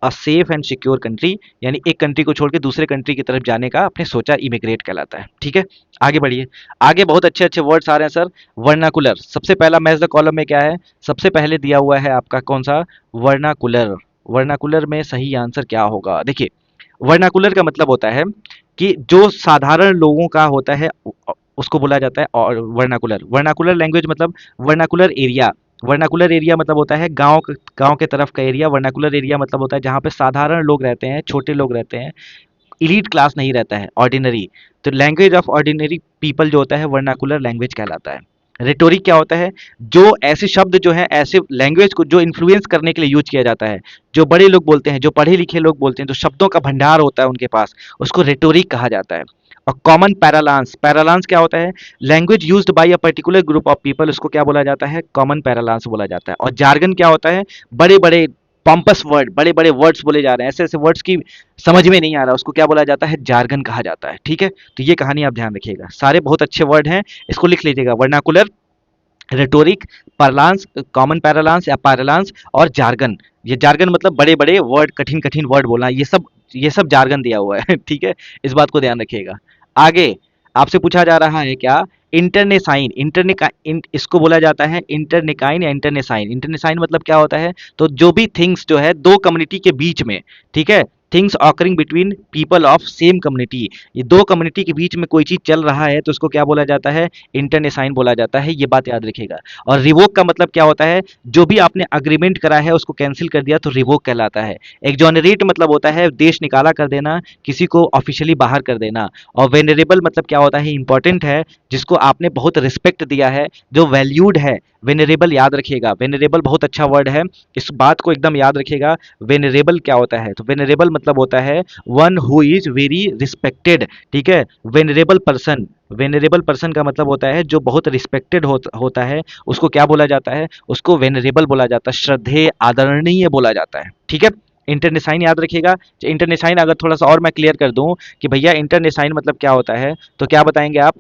a safe and secure country, यानी एक कंट्री को छोड़ के दूसरे कंट्री की तरफ जाने का आपने सोचा, इमिग्रेट कहलाता है, ठीक है। आगे बढ़िए, आगे बहुत अच्छे अच्छे वर्ड्स आ रहे हैं सर। वर्नाकुलर, सबसे पहला मैच द कॉलम में क्या है? सबसे पहले दिया हुआ है आपका कौन सा? वर्नाकुलर। वर्नाकुलर में सही आंसर क्या होगा? देखिए, वर्नाकुलर का मतलब होता है कि जो साधारण लोगों का होता है उसको बोला जाता है और वर्नाकुलर। वर्नाकुलर लैंग्वेज मतलब वर्नाकुलर एरिया। वर्नाकुलर एरिया मतलब होता है गांव, गांव के तरफ का एरिया। वर्नाकुलर एरिया मतलब होता है जहाँ पे साधारण लोग रहते हैं, छोटे लोग रहते हैं, इलीट क्लास नहीं रहता है, ऑर्डिनरी। तो लैंग्वेज ऑफ ऑर्डिनरी पीपल जो होता है वर्नाकुलर लैंग्वेज कहलाता है। रेटोरिक क्या होता है? जो ऐसे शब्द जो है, ऐसे लैंग्वेज को जो इन्फ्लुएंस करने के लिए यूज किया जाता है, जो बड़े लोग बोलते हैं, जो पढ़े लिखे लोग बोलते हैं, जो शब्दों का भंडार होता है उनके पास, उसको रेटोरिक कहा जाता है। और कॉमन पैरालांस, पैरालांस क्या होता है? Language used by a particular group of people, उसको क्या बोला जाता है? कॉमन पैरालांस बोला जाता है। और जार्गन क्या होता है? बड़े बड़े पॉम्पस वर्ड, बड़े बड़े वर्ड्स बोले जा रहे हैं, ऐसे ऐसे वर्ड्स की समझ में नहीं आ रहा, उसको क्या बोला जाता है? जार्गन कहा जाता है, ठीक है। तो ये कहानी आप ध्यान रखिएगा, सारे बहुत अच्छे वर्ड हैं, इसको लिख लीजिएगा, वर्नाकुलर, रेटोरिक, पार्लांस, कॉमन पैरालांस या पैरालांस, और जार्गन। ये जार्गन मतलब बड़े बड़े वर्ड, कठिन कठिन वर्ड बोलना, ये सब जार्गन दिया हुआ है ठीक है, इस बात को ध्यान रखिएगा। आगे आपसे पूछा जा रहा है क्या? इंटरनेसाइन, इसको बोला जाता है इंटरनेकाइन या इंटरनेसाइन। इंटरनेसाइन मतलब क्या होता है? तो जो भी थिंग्स जो है दो कम्युनिटी के बीच में, ठीक है, things occurring between people of same community, ये दो कम्युनिटी के बीच में कोई चीज चल रहा है तो उसको क्या बोला जाता है? इंटरनेसाइन बोला जाता है, ये बात याद रखिएगा। और रिवोक का मतलब क्या होता है? जो भी आपने अग्रीमेंट करा है उसको कैंसिल कर दिया तो रिवोक कहलाता है। एक्जोनरेट मतलब होता है देश निकाला कर देना, किसी को ऑफिशियली बाहर कर देना। और वेनरेबल मतलब क्या होता है? इंपॉर्टेंट है, जिसको आपने बहुत रिस्पेक्ट दिया है, जो वैल्यूड है। वेनरेबल याद रखिएगा, वेनरेबल बहुत अच्छा वर्ड है, इस बात को एकदम याद रखिएगा। वेनरेबल क्या होता है? तो वेनरेबल मतलब होता है one who is very respected, ठीक है। वेनरेबल पर्सन, वेनरेबल पर्सन का मतलब होता है जो बहुत रिस्पेक्टेड होता है, उसको क्या बोला जाता है? उसको वेनरेबल बोला जाता है, श्रद्धेय आदरणीय बोला जाता है, ठीक है। इंटरनेसाइन याद रखिएगा। इंटरनेसाइन अगर थोड़ा सा और मैं क्लियर कर दूं कि भैया इंटरनेसाइन मतलब क्या होता है, तो क्या बताएंगे आप?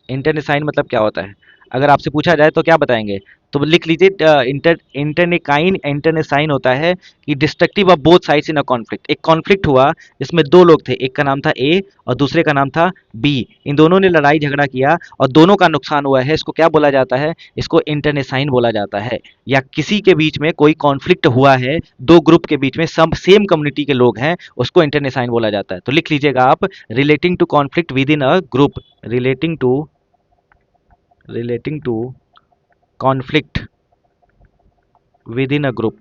इंटरनेसाइन मतलब क्या होता है? अगर आपसे पूछा जाए तो क्या बताएंगे? तो लिख लीजिए, इंटरनेकाइन इंटरनेसाइन होता है कि destructive of both sides in a conflict. एक कॉन्फ्लिक्ट हुआ जिसमें दो लोग थे, एक का नाम था ए और दूसरे का नाम था बी। इन दोनों ने लड़ाई झगड़ा किया और दोनों का नुकसान हुआ है, इसको क्या बोला जाता है? इसको इंटरनेसाइन बोला जाता है। या किसी के बीच में कोई कॉन्फ्लिक्ट हुआ है, दो ग्रुप के बीच में, सब सेम कम्युनिटी के लोग हैं, उसको इंटरनेसाइन बोला जाता है। तो लिख लीजिएगा आप, relating to conflict within a group, relating to conflict within a group,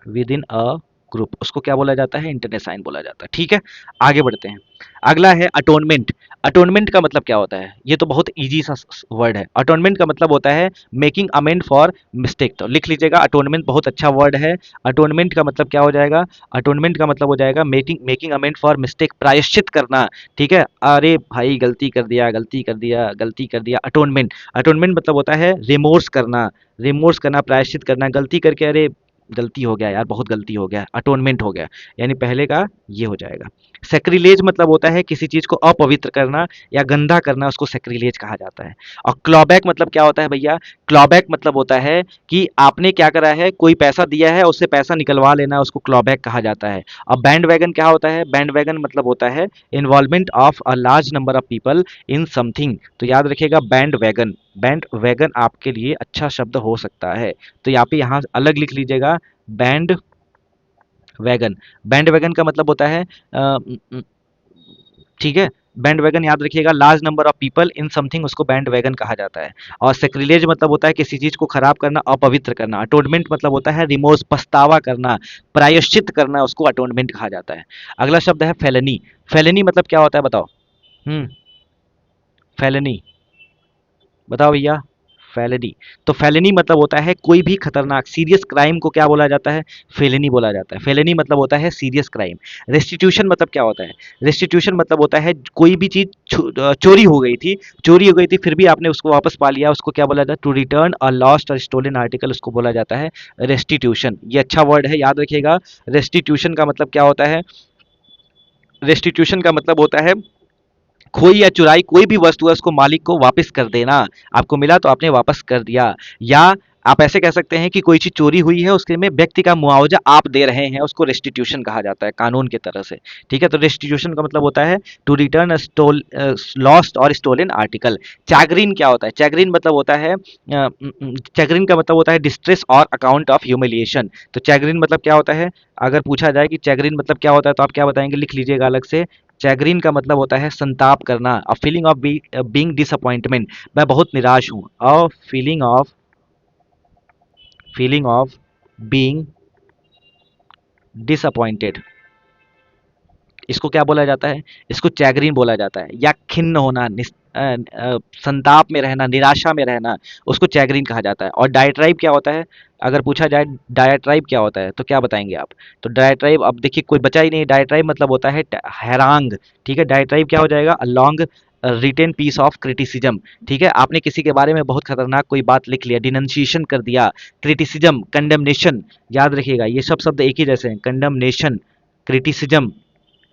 within a group, उसको क्या बोला जाता है? इंटरनेसाइन बोला जाता है, ठीक है। आगे बढ़ते हैं। अगला है अटोनमेंट। अटोनमेंट का मतलब क्या होता है? ये तो बहुत इजी सा वर्ड है। अटोनमेंट का मतलब होता है मेकिंग अमेंड फॉर मिस्टेक। तो लिख लीजिएगा, अटोनमेंट बहुत अच्छा वर्ड है। अटोनमेंट का मतलब क्या हो जाएगा? अटोनमेंट का मतलब हो जाएगा making making amend for mistake, प्रायश्चित करना, ठीक है। अरे भाई गलती कर दिया, गलती कर दिया, गलती कर दिया, अटोनमेंट। अटोनमेंट मतलब होता है रिमोर्स करना, रिमोर्स करना, प्रायश्चित करना, गलती करके अरे गलती हो गया यार, बहुत गलती हो गया, अटोनमेंट हो गया, यानी पहले का ये हो जाएगा। सैक्रिलेज मतलब होता है किसी चीज को अपवित्र करना या गंदा करना, उसको सैक्रिलेज कहा जाता है। और क्लॉबैक मतलब क्या होता है भैया? क्लॉबैक मतलब होता है कि आपने क्या करा है, कोई पैसा दिया है, उससे पैसा निकलवा लेना, उसको क्लॉबैक कहा जाता है। और बैंड वैगन क्या होता है? बैंड वैगन मतलब होता है involvement of a large number of people in something. तो याद रखिएगा, बैंड वैगन, बैंड वैगन आपके लिए अच्छा शब्द हो सकता है। तो यहाँ पे यहाँ अलग लिख लीजिएगा, बैंड वैगन। बैंड वैगन का मतलब होता है ठीक है, बैंड वैगन याद रखिएगा, large number of people in something, उसको बैंड वैगन कहा जाता है। और सेक्रिलेज मतलब होता है किसी चीज को खराब करना, अपवित्र करना। अटोनमेंट मतलब होता है रिमोर्स, पछतावा करना, प्रायश्चित करना, उसको अटोनमेंट कहा जाता है। अगला शब्द है फेलनी। फेलनी मतलब क्या होता है बताओ? हम्म फेलनी, बताओ भैया। फेलनी, तो फेलनी मतलब होता है कोई भी खतरनाक सीरियस क्राइम को क्या बोला जाता है? फेलनी बोला जाता है। फेलनी मतलब होता है सीरियस क्राइम। रेस्टिट्यूशन मतलब क्या होता है? रेस्टिट्यूशन मतलब होता है कोई भी चीज चोरी हो गई थी, चोरी हो गई थी फिर भी आपने उसको वापस पा लिया, उसको क्या बोला जाता है? टू रिटर्न अ लॉस्ट और स्टोलन आर्टिकल, उसको बोला जाता है रेस्टिट्यूशन। ये अच्छा वर्ड है, याद रखिएगा। रेस्टिट्यूशन का मतलब क्या होता है? रेस्टिट्यूशन का मतलब होता है खोई या चुराई कोई भी वस्तु है, उसको मालिक को वापस कर देना। आपको मिला तो आपने वापस कर दिया। या आप ऐसे कह सकते हैं कि कोई चीज चोरी हुई है, उसके में व्यक्ति का मुआवजा आप दे रहे हैं, उसको रेस्टिट्यूशन कहा जाता है कानून की तरह से, ठीक है। तो रेस्टिट्यूशन का मतलब होता है टू रिटर्न लॉस्ट और स्टोलन आर्टिकल। चैगरिन क्या होता है? चैगरिन मतलब होता है चैगरिन का मतलब होता है डिस्ट्रेस और अकाउंट ऑफ ह्यूमिलिएशन। तो चैगरिन मतलब क्या होता है? अगर पूछा जाए कि चैगरिन मतलब क्या होता है, तो आप क्या बताएंगे? लिख लीजिएगा अलग से। चैग्रीन का मतलब होता है संताप करना, a feeling of being disappointment, मैं बहुत निराश हूँ। A feeling of being disappointed, इसको क्या बोला जाता है? इसको चैग्रीन बोला जाता है। या खिन्न होना, संताप में रहना, निराशा में रहना, उसको चैग्रीन कहा जाता है। और डायट्राइब क्या होता है? अगर पूछा जाए डायट्राइब क्या होता है, तो क्या बताएंगे आप? तो डायट्राइब, अब देखिए कोई बचा ही नहीं। डायट्राइब मतलब होता है हैरांग, ठीक है। डायट्राइब क्या हो जाएगा? A long written piece of criticism, ठीक है। आपने किसी के बारे में बहुत खतरनाक कोई बात लिख लिया, डिनंसिएशन कर दिया। क्रिटिसिज्म, कंडेमनेशन, याद रखिएगा ये सब शब्द एक ही जैसे हैं। कंडेमनेशन, क्रिटिसिज्म,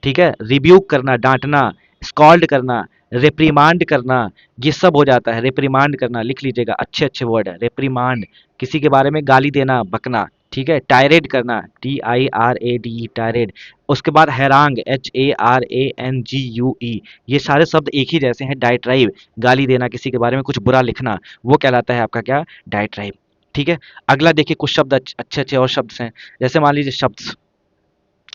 ठीक है। रिब्यूक करना, डांटना, स्कॉल्ड करना, रेप्रीमांड करना, ये सब हो जाता है। रेप्रीमांड करना लिख लीजिएगा, अच्छे अच्छे वर्ड है। रेप्रीमांड, किसी के बारे में गाली देना, बकना, ठीक है। टायरेड करना, TIRAD, टायरेड। उसके बाद हैरांग, HARANGUE, ये सारे शब्द एक ही जैसे हैं। डायट्राइब, गाली देना, किसी के बारे में कुछ बुरा लिखना, वो कहलाता है आपका क्या? डायट्राइब, ठीक है। अगला देखिए, कुछ शब्द अच्छे अच्छे और शब्द हैं। जैसे मान लीजिए शब्द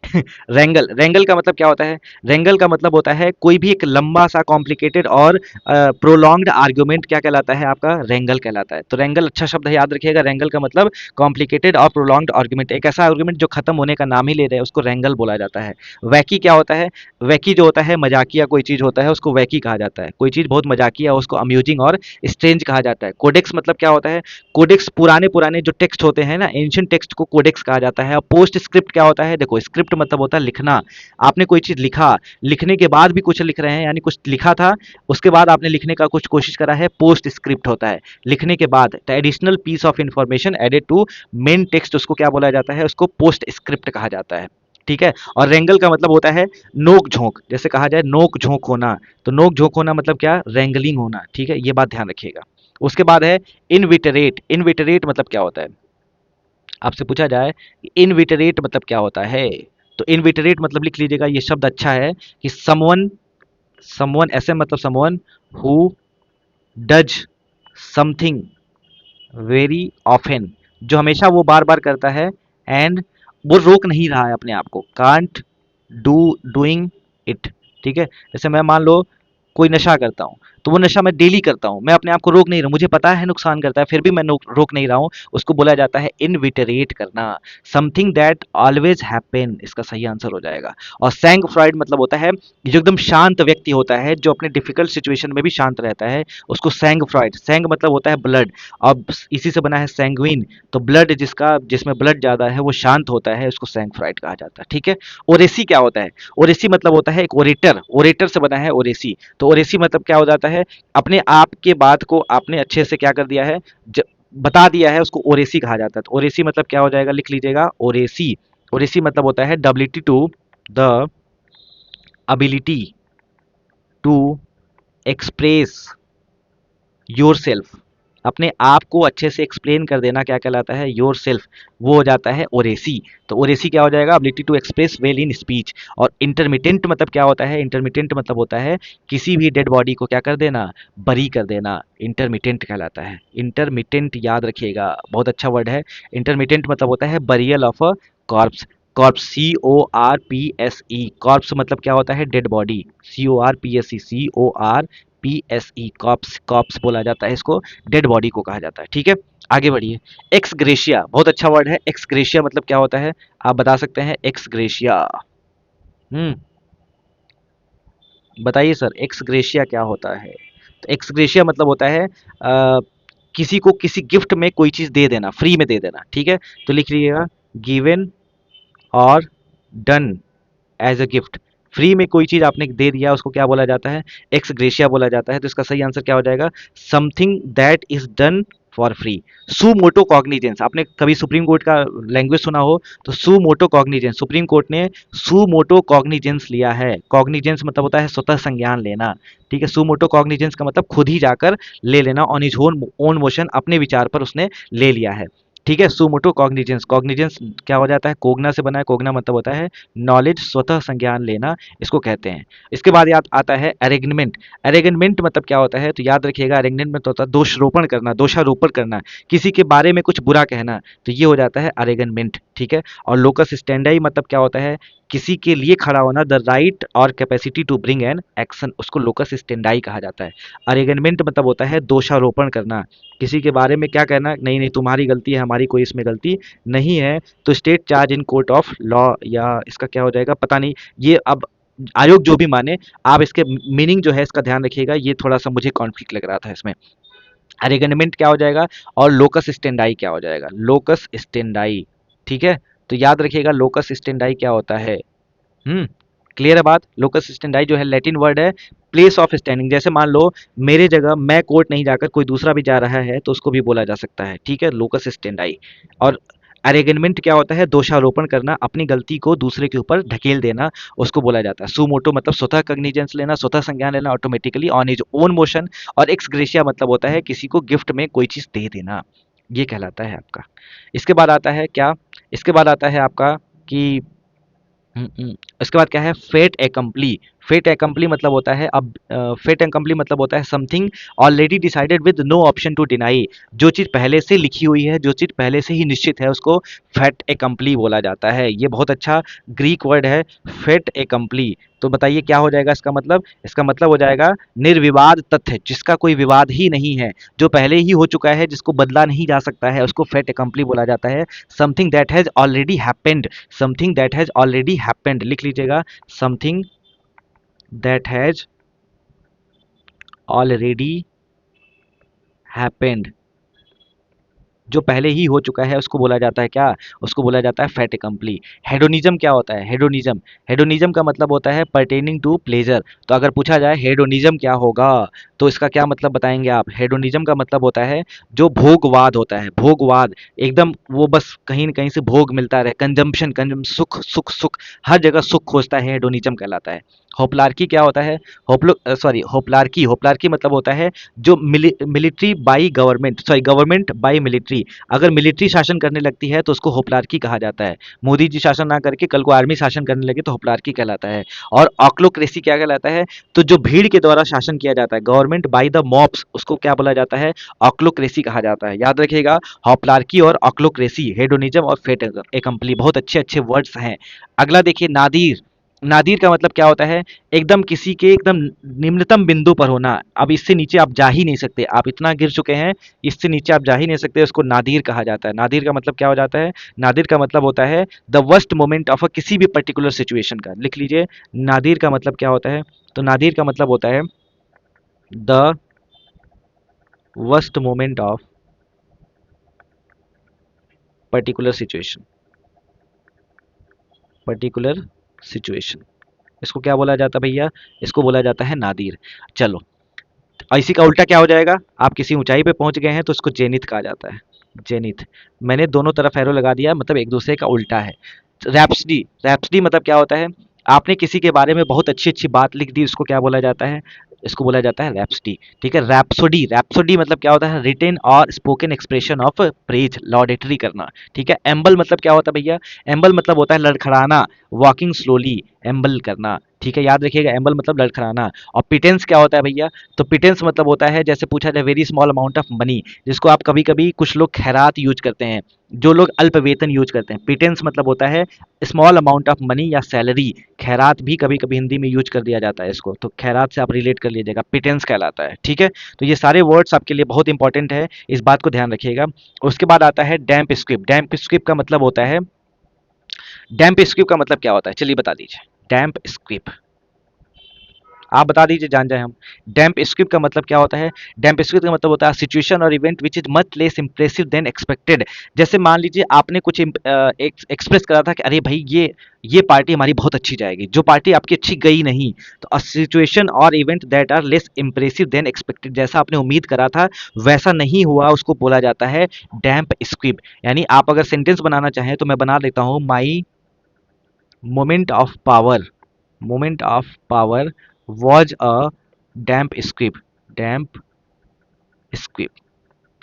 रेंगल, रेंगल का मतलब क्या होता है? रेंगल का मतलब होता है कोई भी एक लंबा सा कॉम्प्लिकेटेड और प्रोलॉन्ग्ड आर्गुमेंट क्या कहलाता है आपका? रेंगल कहलाता है। तो रेंगल अच्छा शब्द है, याद रखिएगा। रेंगल का मतलब कॉम्प्लिकेटेड और प्रोलॉन्ग्ड आर्गुमेंट, एक ऐसा आर्गुमेंट जो खत्म होने का नाम ही ले रहे हैं उसको रेंगल बोला जाता है। वैकी क्या होता है? वैकी जो होता है मजाकिया कोई चीज होता है उसको वैकी कहा जाता है। कोई चीज बहुत मजाकिया उसको अम्यूजिंग और स्ट्रेंज कहा जाता है। कोडेक्स मतलब क्या होता है? कोडेक्स पुराने पुराने जो टेक्स्ट होते हैं ना, एंशियंट टेक्स्ट को कोडेक्स कहा जाता है। और पोस्ट स्क्रिप्ट क्या होता है? देखो, स्क्रिप्ट मतलब होता है लिखना। आपने कोई चीज लिखा, लिखने के बाद भी कुछ लिख रहे हैं, यानी कुछ लिखा था, उसके बाद आपने लिखने का कुछ कोशिश करा है, पोस्ट स्क्रिप्ट होता है। लिखने के बाद the additional piece of information added to main text, उसको क्या बोला जाता है? उसको पोस्ट स्क्रिप्ट कहा जाता है। ठीक है। और रेंगल का मतलब होता है नोक झोंक, जैसे कहा जाए नोक झोंक होना। तो नोक झोंक होना मतलब क्या? रेंगलिंग होना। ठीक है, ये बात ध्यान रखिएगा। उसके बाद है इनविटरेट। इनविटरेट मतलब क्या होता है? आपसे पूछा जाए इनविटरेट मतलब क्या होता है, तो इनविटरेट मतलब लिख लीजिएगा, ये शब्द अच्छा है कि समवन, समवन ऐसे मतलब someone who does something very often, जो हमेशा वो बार बार करता है, एंड वो रोक नहीं रहा है अपने आप को, कांट डू डूइंग इट। ठीक है। जैसे मैं मान लो कोई नशा करता हूँ, तो वो नशा मैं डेली करता हूँ, मैं अपने आप को रोक नहीं रहा हूँ, मुझे पता है नुकसान करता है, फिर भी मैं रोक नहीं रहा हूँ, उसको बोला जाता है इनविटरेट करना। समथिंग दैट ऑलवेज हैपन, इसका सही आंसर हो जाएगा। और सैंग फ्राइड मतलब होता है जो एकदम शांत व्यक्ति होता है, जो अपने डिफिकल्ट सिचुएशन में भी शांत रहता है, उसको सैंग फ्राइड। सैंग मतलब होता है ब्लड, अब इसी से बना है सैंग्विन, तो ब्लड जिसका, जिसमें ब्लड ज्यादा है वो शांत होता है, उसको सैंग फ्राइड कहा जाता है। ठीक है। ओरेसी क्या होता है? ओरेसी मतलब होता है एक ओरेटर, ओरेटर से बना है ओरेसी। तो ओरेसी मतलब क्या हो जाता है? अपने आप के बात को आपने अच्छे से क्या कर दिया है, बता दिया है, उसको ओरेसी कहा जाता है। तो ओरेसी मतलब क्या हो जाएगा? लिख लीजिएगा ओरेसी। ओरेसी मतलब होता है the ability to the ability to express yourself, अपने आप को अच्छे से एक्सप्लेन कर देना क्या कहलाता है? योर सेल्फ, वो हो जाता है ओरेसी। तो ओरेसी क्या हो जाएगा? Ability to express well in speech. और इंटरमिटेंट मतलब क्या होता है? इंटरमिटेंट मतलब होता है किसी भी डेड बॉडी को क्या कर देना? बरी कर देना, इंटरमिटेंट कहलाता है। इंटरमिटेंट याद रखिएगा, बहुत अच्छा वर्ड है। इंटरमिटेंट मतलब होता है burial of a corpse. Corpse, CORPSE, corpse मतलब क्या होता है? Dead body. CORPSE, CORPSE, corpse, corpse बोला जाता है इसको, डेड बॉडी को कहा जाता है। ठीक है। आगे बढ़िए। एक्स ग्रेशिया, बहुत अच्छा वर्ड है। एक्स ग्रेशिया मतलब क्या होता है? आप बता सकते हैं एक्स ग्रेशिया? हम्म, बताइए सर, एक्स ग्रेशिया क्या होता है? तो एक्स ग्रेशिया मतलब होता है किसी को किसी गिफ्ट में कोई चीज दे देना, फ्री में दे देना। ठीक है। तो लिख लीजिएगा गिवन और done as a gift. Free में कोई चीज आपने दे दिया, उसको क्या बोला जाता है? एक्स ग्रेशिया बोला जाता है। तो इसका सही आंसर क्या हो जाएगा? Something that is done for free. सु मोटो कॉग्निजेंस, आपने कभी सुप्रीम कोर्ट का लैंग्वेज सुना हो, तो सु मोटो कॉग्निजेंस, सुप्रीम कोर्ट ने सु मोटो कॉग्निजेंस लिया है। कॉग्निजेंस मतलब होता है स्वतः संज्ञान लेना। ठीक है। सु मोटो कॉग्निजेंस का मतलब खुद ही जाकर ले लेना, on his own own motion, अपने विचार पर उसने ले लिया है। ठीक है। सुमोटो कॉग्निजेंस, कॉग्निजेंस क्या हो जाता है? कोगना से बना है। कोगना मतलब होता है नॉलेज, स्वतः संज्ञान लेना, इसको कहते हैं। इसके बाद याद आता है अरेगनमेंट। अरेगनमेंट मतलब क्या होता है? तो याद रखिएगा, अरेगनमेंट मतलब होता है दोषारोपण करना, दोषारोपण करना, किसी के बारे में कुछ बुरा कहना, तो ये हो जाता है अरेगनमेंट। ठीक है। और लोकस स्टैंडाई मतलब क्या होता है? किसी के लिए खड़ा होना, द राइट और capacity to bring an action, उसको लोकस स्टैंडाई कहा जाता है। अरेगनमेंट मतलब होता है दोषारोपण करना, किसी के बारे में क्या कहना, नहीं नहीं तुम्हारी गलती है, हमारी कोई इसमें गलती नहीं है, तो state charge in court of law, या इसका क्या हो जाएगा पता नहीं, ये अब आयोग जो भी माने, आप इसके मीनिंग जो है इसका ध्यान रखिएगा, ये थोड़ा सा मुझे कॉन्फ्लिक्ट लग रहा था इसमें। अरेगनमेंट क्या हो जाएगा और लोकस स्टेंडाई क्या हो जाएगा? लोकस स्टेंडाई। ठीक है। तो याद रखिएगा लोकस स्टेंडाई क्या होता है। हम्म, क्लियर है बात? लोकस स्टेंडाई जो है लैटिन वर्ड है प्लेस ऑफ स्टैंडिंग। जैसे मान लो मेरे जगह मैं कोर्ट नहीं जाकर कोई दूसरा भी जा रहा है, तो उसको भी बोला जा सकता है। ठीक है, लोकस स्टेंडाई। और अरेगनमेंट क्या होता है? दोषारोपण करना, अपनी गलती को दूसरे के ऊपर ढकेल देना, उसको बोला जाता है। सुमोटो मतलब स्वतः कग्निजेंस लेना, स्वतः संज्ञान लेना, automatically on his own motion. और एक्स ग्रेशिया मतलब होता है किसी को गिफ्ट में कोई चीज दे देना, ये कहलाता है आपका। इसके बाद आता है क्या? इसके बाद आता है आपका कि इसके बाद क्या है? फेट एकम्पली। फेट एकम्पली मतलब होता है अब फेट एकम्पली मतलब होता है something already decided with no option to deny. जो चीज़ पहले से लिखी हुई है, जो चीज़ पहले से ही निश्चित है, उसको फेट एकम्पली बोला जाता है। ये बहुत अच्छा ग्रीक वर्ड है, फेट एकम्पली। तो बताइए क्या हो जाएगा इसका मतलब? इसका मतलब हो जाएगा निर्विवाद तथ्य, जिसका कोई विवाद ही नहीं है, जो पहले ही हो चुका है, जिसको बदला नहीं जा सकता है, उसको फेट एकम्पली बोला जाता है। Something that has already happened, something that has already happened, लिख लीजिएगा, something that has already happened, जो पहले ही हो चुका है उसको बोला जाता है क्या? उसको बोला जाता है फैट एकम्पली। हेडोनिज्म क्या होता है? हेडोनिज्म, हेडोनिज्म का मतलब होता है परटेनिंग टू प्लेजर। तो अगर पूछा जाए हेडोनिज्म क्या होगा, तो इसका क्या मतलब बताएंगे आप? हेडोनिज्म का मतलब होता है जो भोगवाद होता है, भोगवाद, एकदम वो बस कहीं न कहीं से भोग मिलता रहे, कंजम्पशन, सुख सुख सुख, हर जगह सुख खोजता है, हेडोनिज्म कहलाता है। होपलार्की क्या होता है? होपलार्की, होपलार्की मतलब होता है जो military by government, sorry government by military, अगर मिलिट्री शासन करने लगती है तो उसको होपलार्की कहा जाता है। मोदी जी शासन ना करके कल को आर्मी शासन करने लगे तो होपलार्की कहलाता है। और ऑक्लोक्रेसी क्या कहलाता है? तो जो भीड़ के द्वारा शासन किया जाता है, गवर्नमेंट बाई द मॉब्स, उसको क्या बोला जाता है? ऑक्लोक्रेसी कहा जाता है। याद रखिएगा, होपलार्की और ऑक्लोक्रेसी, हेडोनिज्म और फेट एकम्पली, बहुत अच्छे अच्छे वर्ड्स हैं। अगला देखिए, नादीर। नादीर का मतलब क्या होता है? एकदम किसी के एकदम निम्नतम बिंदु पर होना, अब इससे नीचे आप जा ही नहीं सकते, आप इतना गिर चुके हैं, इससे नीचे आप जा ही नहीं सकते, उसको नादीर कहा जाता है। नादीर का मतलब क्या हो जाता है? नादीर का मतलब होता है the worst moment of a किसी भी पर्टिकुलर सिचुएशन का, लिख लीजिए, नादीर का मतलब क्या होता है? तो नादीर का मतलब होता है the worst moment of particular situation, particular situation, इसको क्या बोला जाता है भैया? इसको बोला जाता है नादीर। चलो, और इसी का उल्टा क्या हो जाएगा? आप किसी ऊंचाई पे पहुंच गए हैं तो उसको जेनिथ कहा जाता है। जेनिथ, मैंने दोनों तरफ एरो लगा दिया, मतलब एक दूसरे का उल्टा है। रैप्सडी, रैप्सडी मतलब क्या होता है? आपने किसी के बारे में बहुत अच्छी अच्छी बात लिख दी, उसको क्या बोला जाता है? इसको बोला जाता है रैप्सडी। ठीक है, रैप्सोडी, रैप्सोडी मतलब क्या होता है? रिटेन और स्पोकन एक्सप्रेशन ऑफ प्रेज, लॉडेटरी करना। ठीक है, एम्बल मतलब क्या होता है भैया? एम्बल मतलब होता है लड़खड़ाना, वॉकिंग स्लोली, एम्बल करना। ठीक है, याद रखिएगा, एम्बल मतलब लड़खड़ाना। और पिटेंस क्या होता है भैया? तो पिटेंस मतलब होता है, जैसे पूछा जाए, very small amount of money, जिसको आप कभी कभी कुछ लोग खैरात यूज करते हैं, जो लोग अल्प वेतन यूज करते हैं। पिटेंस मतलब होता है स्मॉल अमाउंट ऑफ मनी या सैलरी। खैरात भी कभी कभी हिंदी में यूज कर दिया जाता है इसको, तो खैरात से आप रिलेट कर लीजिएगा, पिटेंस कहलाता है। ठीक है, तो ये सारे वर्ड्स आपके लिए बहुत इंपॉर्टेंट है, इस बात को ध्यान रखिएगा। उसके बाद आता है डैम्प स्क्विप। डैम्प स्क्विप का मतलब होता है, डैम्प स्क्विप का मतलब क्या होता है, चलिए बता दीजिए। डैम्प स्क्विप आप बता दीजिए, जान जाए हम। डैम्प स्क्विप का मतलब क्या होता है? डैम्प स्क्विप का मतलब होता है सिचुएशन और event which is much less impressive than expected. जैसे मान लीजिए आपने कुछ एक्सप्रेस करा था कि अरे भाई ये पार्टी हमारी बहुत अच्छी जाएगी, जो पार्टी आपकी अच्छी गई नहीं, तो सिचुएशन और event that are less impressive than expected, जैसा आपने उम्मीद करा था वैसा नहीं हुआ, उसको बोला जाता है डैम्प स्क्विप। यानी आप अगर सेंटेंस बनाना चाहें तो मैं बना देता हूं, my moment of power, moment of power was a damp squib, damp squib।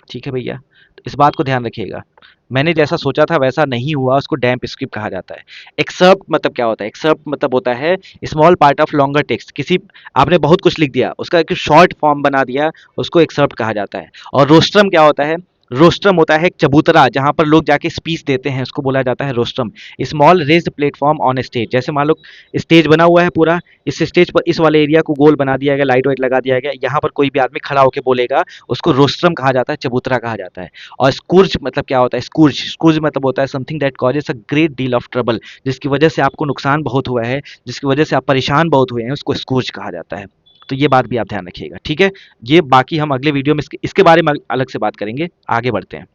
ठीक है भैया, तो इस बात को ध्यान रखिएगा, मैंने जैसा सोचा था वैसा नहीं हुआ, उसको डैम्प स्क्रिप्ट कहा जाता है। एक्सर्प्ट मतलब क्या होता है? एक्सर्प्ट मतलब होता है small part of longer text, किसी आपने बहुत कुछ लिख दिया, उसका एक शॉर्ट फॉर्म बना दिया, उसको एक्सर्प्ट कहा जाता है। और रोस्ट्रम क्या होता है? रोस्ट्रम होता है एक चबूतरा, जहां पर लोग जाके स्पीच देते हैं, उसको बोला जाता है rostrum. Small raised platform on stage, जैसे मान लो स्टेज बना हुआ है पूरा, इस स्टेज पर इस वाले एरिया को गोल बना दिया गया, लाइट वाइट लगा दिया गया, यहाँ पर कोई भी आदमी खड़ा होकर बोलेगा, उसको रोस्ट्रम कहा जाता है, चबूतरा कहा जाता है। और स्कूर्ज मतलब क्या होता है? स्कूर्ज, स्कूर्ज मतलब होता है something that causes a great deal of trouble, जिसकी वजह से आपको नुकसान बहुत हुआ है, जिसकी वजह से आप परेशान बहुत हुए हैं, उसको स्कूर्ज कहा जाता है। तो ये बात भी आप ध्यान रखिएगा। ठीक है, ये बाकी हम अगले वीडियो में इसके बारे में अलग से बात करेंगे। आगे बढ़ते हैं,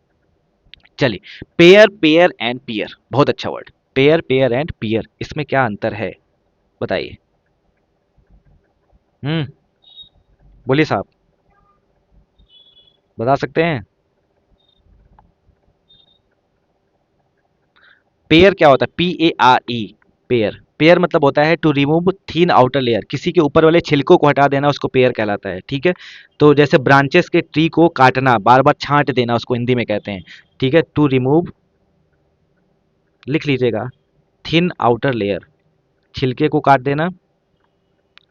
चलिए। पेयर, पेयर एंड पियर, बहुत अच्छा वर्ड, पेयर, पेयर एंड पियर, इसमें क्या अंतर है बताइए? बोलिए साहब, बता सकते हैं? पेयर क्या होता है? PARE, पेयर, पेयर मतलब होता है to remove thin outer layer, किसी के ऊपर वाले छिलकों को हटा देना, उसको पेयर कहलाता है। ठीक है, तो जैसे ब्रांचेस के ट्री को काटना, बार बार छांट देना, उसको हिंदी में कहते हैं। ठीक है, टू रिमूव, लिख लीजिएगा, थिन आउटर लेयर, छिलके को काट देना,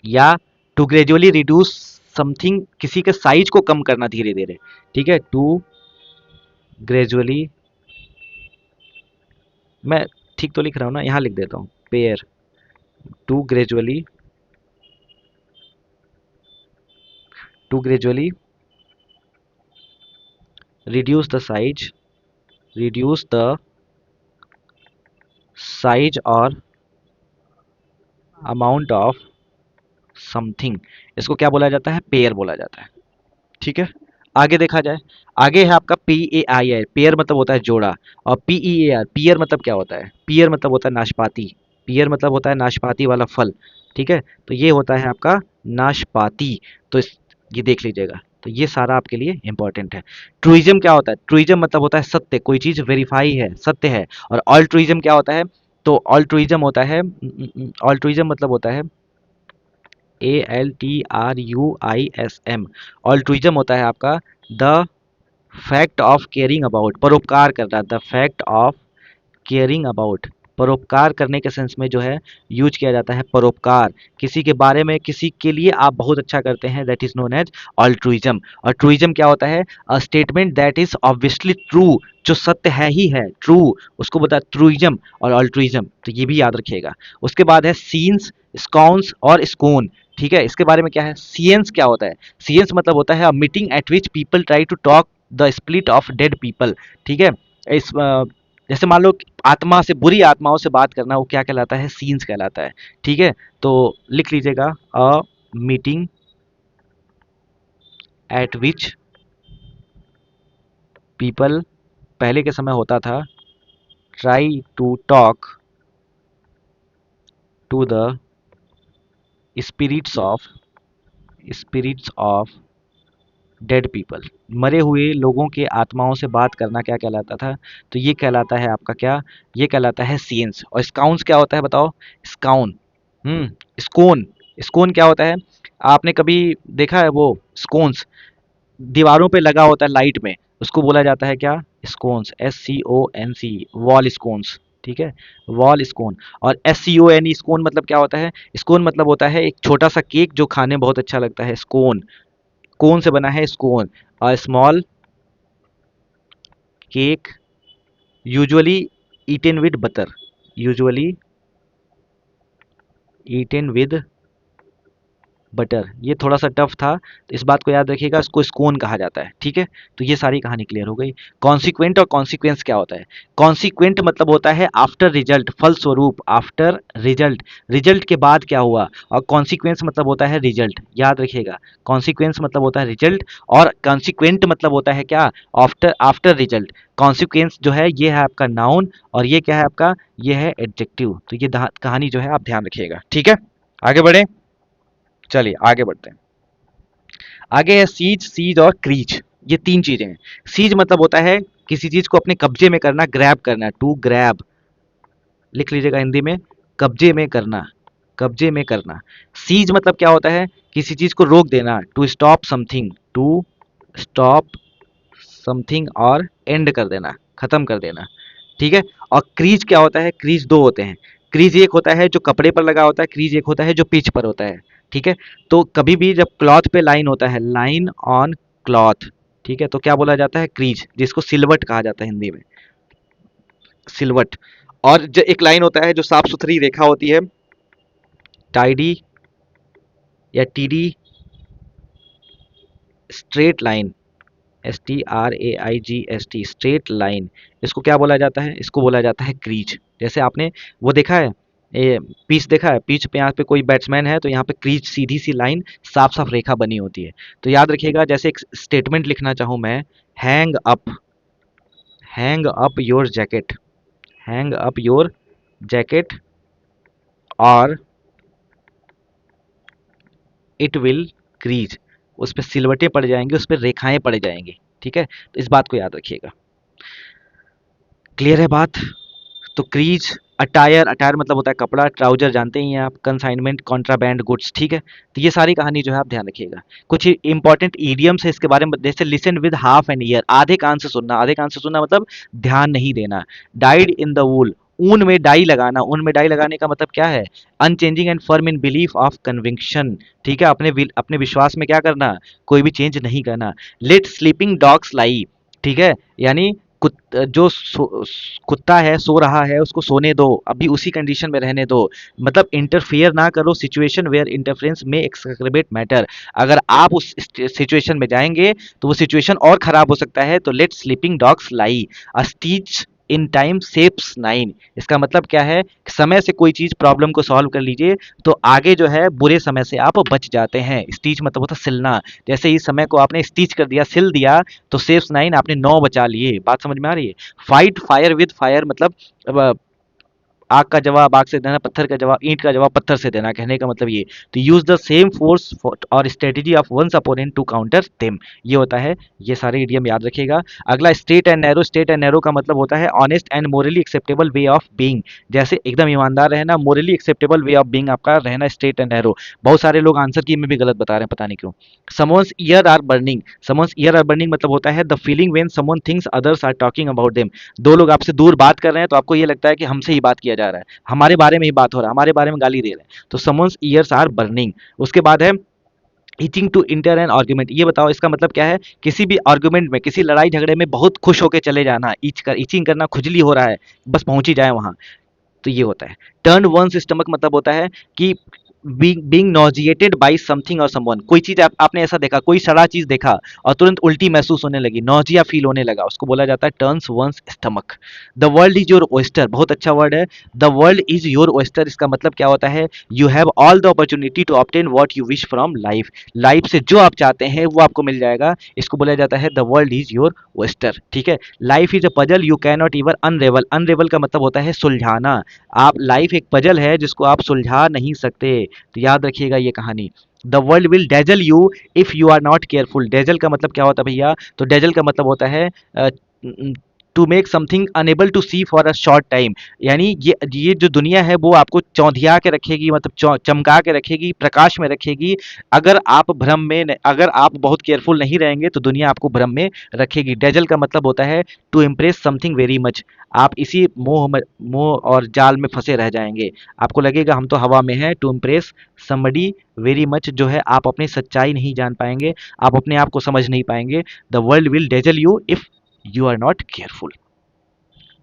या टू ग्रेजुअली रिड्यूस समथिंग, किसी के साइज को कम करना धीरे धीरे, ठीक है। टू ग्रेजुअली, मैं ठीक तो लिख रहा हूँ ना, यहाँ लिख देता हूँ pare, to gradually, to gradually reduce the size, reduce the size or amount of something, इसको क्या बोला जाता है, पेयर बोला जाता है, ठीक है। आगे देखा जाए, आगे है आपका P A I R, pair मतलब होता है जोड़ा, और पी ई ए आर, पियर मतलब क्या होता है, पियर मतलब होता है नाशपाती, पियर मतलब होता है नाशपाती वाला फल, ठीक है। तो ये होता है आपका नाशपाती। तो ये देख लीजिएगा, तो ये सारा आपके लिए इंपॉर्टेंट है। ट्रूइज्म क्या होता है, ट्रूइज्म मतलब होता है सत्य, कोई चीज वेरीफाई है, सत्य है। और ऑल्ट्रुइज्म क्या होता है, तो ऑल्ट्रुइज्म होता है, ऑल्ट्रुइज्म मतलब होता है ALTRUISM, ऑल्ट्रुइज्म होता है आपका the fact of caring about, परोपकार करना, the fact of caring about, परोपकार करने के सेंस में जो है यूज किया जाता है परोपकार, किसी के बारे में, किसी के लिए आप बहुत अच्छा करते हैं, that is known as altruism. और ट्रूइज्म क्या होता है, a statement that is obviously true, जो सत्य है ही है, ट्रू, उसको बता ट्रूइज्म और ऑल्ट्रुइज्म, तो ये भी याद रखिएगा। उसके बाद है सीन्स, स्कॉन्स और स्कोन, ठीक है। इसके बारे में क्या है, सियंस क्या होता है, सियंस मतलब होता है meeting at which people try to talk the split of dead people, ठीक है। इस जैसे मान लो कि आत्मा से, बुरी आत्माओं से बात करना, वो क्या कहलाता है, सीन्स कहलाता है, ठीक है। तो लिख लीजिएगा, a meeting at which people, पहले के समय होता था, try to talk to the spirits of, spirits of dead people, मरे हुए लोगों के आत्माओं से बात करना क्या कहलाता था, तो ये कहलाता है आपका क्या, ये कहलाता है सीन्स। और स्काउंस क्या होता है बताओ, स्काउन, स्कोन, स्कोन क्या होता है, आपने कभी देखा है वो स्कोन्स, दीवारों पे लगा होता है लाइट में, उसको बोला जाता है क्या, स्कोन्स, SCONC, वॉल स्कोन्स, ठीक है, वॉल स्कोन। और SCONE, स्कोन मतलब क्या होता है, स्कोन मतलब होता है एक छोटा सा केक जो खाने में बहुत अच्छा लगता है, स्कोन, कोन से बना है scone. A small cake usually eaten with butter, usually eaten with butter, ये थोड़ा सा टफ था, तो इस बात को याद रखिएगा, इसको स्कोन कहा जाता है, ठीक है। तो ये सारी कहानी क्लियर हो गई। कॉन्सिक्वेंट और कॉन्सिक्वेंस क्या होता है, कॉन्सिक्वेंट मतलब होता है आफ्टर रिजल्ट, फल स्वरूप, आफ्टर रिजल्ट, रिजल्ट के बाद क्या हुआ, और कॉन्सिक्वेंस मतलब होता है रिजल्ट, याद रखिएगा। कॉन्सिक्वेंस मतलब होता है रिजल्ट, और कॉन्सिक्वेंट मतलब होता है क्या, आफ्टर, आफ्टर रिजल्ट। कॉन्सिक्वेंस जो है ये है आपका नाउन, और ये क्या है आपका, ये है एडजेक्टिव। तो ये कहानी जो है आप ध्यान रखिएगा, ठीक है। आगे बढ़े, चलिए आगे बढ़ते हैं। आगे है सीज, सीज और क्रीज, ये तीन चीजें हैं। सीज मतलब होता है किसी चीज को अपने कब्जे में करना, ग्रैब करना, टू ग्रैब, लिख लीजिएगा हिंदी में, कब्जे में करना, कब्जे में करना। सीज मतलब क्या होता है, किसी चीज को रोक देना, to stop something, to stop something, और एंड कर देना, खत्म कर देना, ठीक है। और क्रीज क्या होता है, क्रीज दो होते हैं, क्रीज एक होता है जो कपड़े पर लगा होता है, क्रीज एक होता है जो पिच पर होता है, ठीक है। तो कभी भी जब क्लॉथ पे लाइन होता है, लाइन ऑन क्लॉथ, ठीक है, तो क्या बोला जाता है, क्रीज, जिसको सिलवट कहा जाता है हिंदी में, सिलवट। और जो एक लाइन होता है जो साफ सुथरी रेखा होती है, टाइडी या TD, straight line, STRAIGST, straight line, इसको क्या बोला जाता है, इसको बोला जाता है क्रीज। जैसे आपने वो देखा है, ये पिच देखा है, पिच पे यहाँ पे कोई बैट्समैन है तो यहाँ पे क्रीज, सीधी सी लाइन, साफ साफ रेखा बनी होती है। तो याद रखिएगा, जैसे एक स्टेटमेंट लिखना चाहूँ मैं, hang up, hang up your jacket, hang up your jacket, और इट विल क्रीज, उस पर सिलवटें पड़ जाएंगी, उस पर रेखाएं पड़ जाएंगी, ठीक है। तो इस बात को याद रखिएगा, क्लियर है बात। तो क्रीज, अटायर, अटायर मतलब होता है कपड़ा, ट्राउजर जानते ही हैं आप, कंसाइनमेंट, कॉन्ट्राबैंड गुड्स, ठीक है। तो ये सारी कहानी जो है आप ध्यान रखिएगा। कुछ इंपॉर्टेंट ईडियम्स है इसके बारे में, जैसे listen with half an year, आधे कान से सुनना, आधे कान से सुनना मतलब ध्यान नहीं देना। डाइड इन द वूल, ऊन में डाई लगाना, ऊन में डाई लगाने का मतलब क्या है? Unchanging and firm in belief of conviction. ठीक है, अपने विश्वास में क्या करना? कोई भी चेंज नहीं करना। लेट स्लीपिंग डॉग्स लाई। ठीक है, यानी कुत्ता है सो रहा है, उसको सोने दो, अभी उसी कंडीशन में रहने दो। मतलब इंटरफेयर ना करो सिचुएशन वेयर इंटरफेरेंस में एक्सकर्बेट मैटर। अगर आप उस सिचुएशन में जाएंगे तो वो सिचुएशन और खराब हो सकता है। तो let sleeping dogs lie. A stitch in time saves nine. इसका मतलब क्या है? समय से कोई चीज प्रॉब्लम को सॉल्व कर लीजिए तो आगे जो है बुरे समय से आप बच जाते हैं। स्टीच मतलब होता है सिलना। जैसे ही समय को आपने स्टीच कर दिया, सिल दिया, तो सेव्स नाइन, आपने 9 बचा लिए। बात समझ में आ रही है? फाइट फायर विद फायर मतलब अब आग का जवाब आग से देना, पत्थर का जवाब ईंट का जवाब पत्थर से देना, कहने का मतलब ये। तो यूज द सेम फोर्स और strategy of one's opponent to counter them, ये होता है। ये सारे इडियम याद रखिएगा। अगला straight and narrow. Straight and narrow का मतलब होता है honest and morally acceptable way of being. जैसे एकदम ईमानदार रहना, morally acceptable way of being आपका रहना स्ट्रेट एंड नैरो। बहुत सारे लोग आंसर की में भी गलत बता रहे हैं, पता नहीं क्यों। Someone's ear are burning. Someone's ear are burning मतलब होता है the feeling when someone thinks others are talking about them. दो लोग आपसे दूर बात कर रहे हैं तो आपको ये लगता है कि हमसे ही बात किया जा रहा है, हमारे बारे में ही बात हो रहा है, हमारे बारे में गाली दे रहे हैं। तो समवंस ईयर्स आर बर्निंग। उसके बाद है itching to enter an argument. ये बताओ इसका मतलब क्या है? किसी भी आर्ग्यूमेंट में, किसी लड़ाई झगड़े में बहुत खुश होकर चले जाना, ईचिंग करना, खुजली हो रहा है, बस पहुंच ही जाए वहां। तो ये होता है। टर्न वंस स्टमक मतलब होता है कि बीइंग नॉजिएटेड बाय समथिंग और समवन। कोई चीज आपने ऐसा देखा, कोई सड़ा चीज देखा और तुरंत उल्टी महसूस होने लगी, नॉजिया फील होने लगा, उसको बोला जाता है turns one's stomach. The world is your oyster, बहुत अच्छा वर्ड है। The world is your oyster, इसका मतलब क्या होता है? You have all the opportunity to obtain what you wish from life. Life से जो आप चाहते हैं वो आपको मिल जाएगा। इसको बोला जाता है the world is your oyster. ठीक है। Life is a puzzle you can not even अनरेवल। अनरेवल का मतलब होता है सुलझाना। आप लाइफ एक पजल है जिसको आप सुलझा नहीं सकते। तो याद रखिएगा ये कहानी। The world will dazzle you if you are not careful. Dazzle का मतलब क्या होता है भैया? तो डेजल का मतलब होता है to make something unable to see for a short time. यानी ये जो दुनिया है वो आपको चौंधिया के रखेगी, मतलब चमका के रखेगी, प्रकाश में रखेगी। अगर आप भ्रम में अगर आप बहुत केयरफुल नहीं रहेंगे तो दुनिया आपको भ्रम में रखेगी। डेजल का मतलब होता है to impress something very much. आप इसी मोह और जाल में फंसे रह जाएंगे। आपको लगेगा हम तो हवा में हैं। To impress somebody very much जो है आप अपनी सच्चाई नहीं जान पाएंगे, आप अपने आप को समझ नहीं पाएंगे। The world will dazzle you if you are not careful.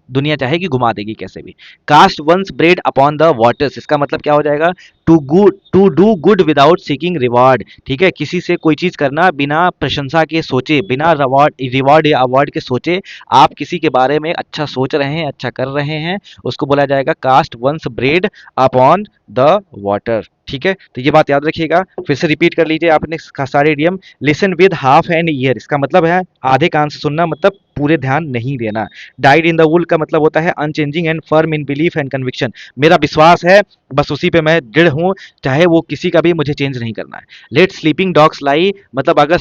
दुनिया चाहेगी घुमा देगी कैसे भी। Cast one's bread upon the waters, इसका मतलब क्या हो जाएगा? To do good without seeking reward. ठीक है, किसी से कोई चीज करना बिना प्रशंसा के सोचे, बिना रिवॉर्ड या अवार्ड के सोचे। आप किसी के बारे में अच्छा सोच रहे हैं, अच्छा कर रहे हैं, उसको बोला जाएगा cast one's bread upon the water. ठीक है, तो ये बात याद रखिएगा। फिर से रिपीट कर लीजिए आपने सारे idiom. Listen with half an year, इसका मतलब है आधे कान से सुनना, मतलब पूरे ध्यान नहीं देना। डाइड इन द वुल का मतलब होता है unchanging and firm in belief and conviction. मेरा विश्वास है, बस उसी पे मैं दृढ़ हूँ, चाहे वो किसी का भी मुझे चेंज नहीं करना है। लेट स्लीपिंग डॉग्स लाई मतलब अगर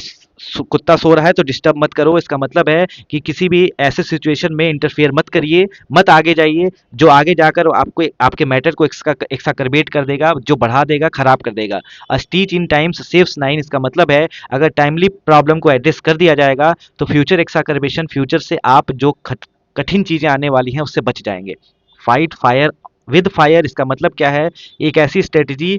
कुत्ता सो रहा है तो डिस्टर्ब मत करो। इसका मतलब है कि किसी भी ऐसे सिचुएशन में इंटरफेयर मत करिए, मत आगे जाइए जो आगे जाकर आपको आपके मैटर को एक्साकर्बेट कर देगा, जो बढ़ा देगा, खराब कर देगा। स्टीच इन टाइम्स सेव्स नाइन, इसका मतलब है अगर टाइमली प्रॉब्लम को एड्रेस कर दिया जाएगा तो फ्यूचर एक्साकर्बेशन, फ्यूचर से आप जो कठिन चीजें आने वाली हैं उससे बच जाएंगे। फाइट फायर विद फायर, इसका मतलब क्या है? एक ऐसी स्ट्रेटजी,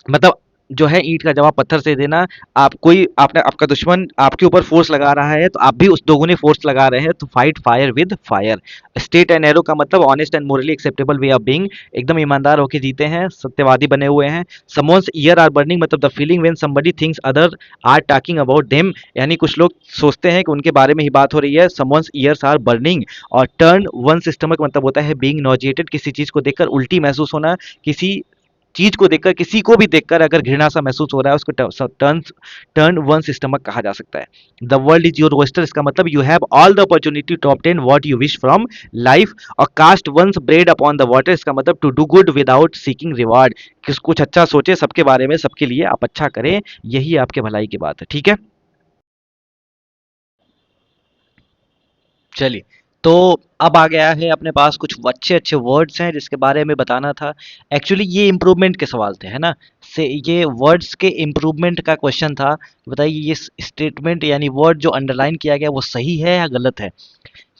मतलब जो है ईंट का जवाब पत्थर से देना। आप कोई आपने आपका दुश्मन आपके ऊपर फोर्स लगा रहा है तो आप भी उस दोगुने फोर्स लगा रहे हैं। तो fight fire with fire. Straight and narrow का मतलब honest and morally acceptable way of being, एकदम ईमानदार होकर जीते हैं, सत्यवादी बने हुए हैं। समवन्स ईयर आर बर्निंग मतलब the feeling when somebody thinks other are talking about them, यानी कुछ लोग सोचते हैं कि उनके बारे में ही बात हो रही है। Someone's ears are burning. और टर्न वंस स्टमक मतलब होता है बीइंग नॉजिएटेड, किसी चीज को देखकर उल्टी महसूस होना, किसी चीज को देखकर, किसी को भी देखकर अगर घृणा सा महसूस हो रहा है उसको टर्न टर्न वन स्टमक कहा जा सकता है। The world is your oyster, इसका मतलब you have all the opportunity to obtain what you wish from life. और cast one's bread upon the water, इसका मतलब to do good without seeking reward. किस कुछ अच्छा सोचे सबके बारे में, सबके लिए आप अच्छा करें, यही आपके भलाई की बात है। ठीक है, चलिए। तो अब आ गया है अपने पास कुछ अच्छे अच्छे वर्ड्स हैं जिसके बारे में बताना था। एक्चुअली ये इम्प्रूवमेंट के सवाल थे, है ना। से ये वर्ड्स के इम्प्रूवमेंट का क्वेश्चन था। बताइए ये स्टेटमेंट यानी वर्ड जो अंडरलाइन किया गया वो सही है या गलत है।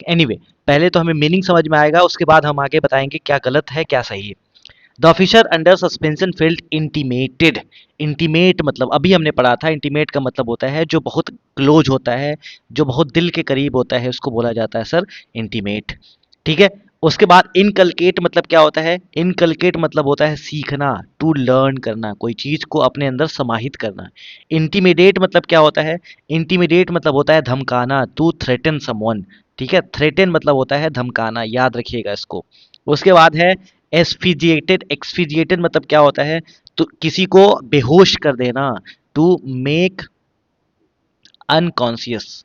एनीवे, पहले तो हमें मीनिंग समझ में आएगा, उसके बाद हम आगे बताएंगे क्या गलत है क्या सही है। The officer under suspension field intimated. Intimate मतलब अभी हमने पढ़ा था, इंटीमेट का मतलब होता है जो बहुत क्लोज होता है, जो बहुत दिल के करीब होता है, उसको बोला जाता है सर इंटीमेट। ठीक है। उसके बाद इनकलकेट मतलब क्या होता है। इनकलकेट मतलब होता है सीखना, टू लर्न करना, कोई चीज को अपने अंदर समाहित करना। इंटीमिडेट मतलब क्या होता है। इंटीमिडेट मतलब होता है धमकाना, टू थ्रेटन समवन। ठीक है, थ्रेटन मतलब होता है धमकाना, याद रखिएगा इसको। उसके बाद है एस्फिजिएटेड। एक्सफिजिएटेड मतलब क्या होता है। तो किसी को बेहोश कर देना, टू मेक अनकॉन्शियस।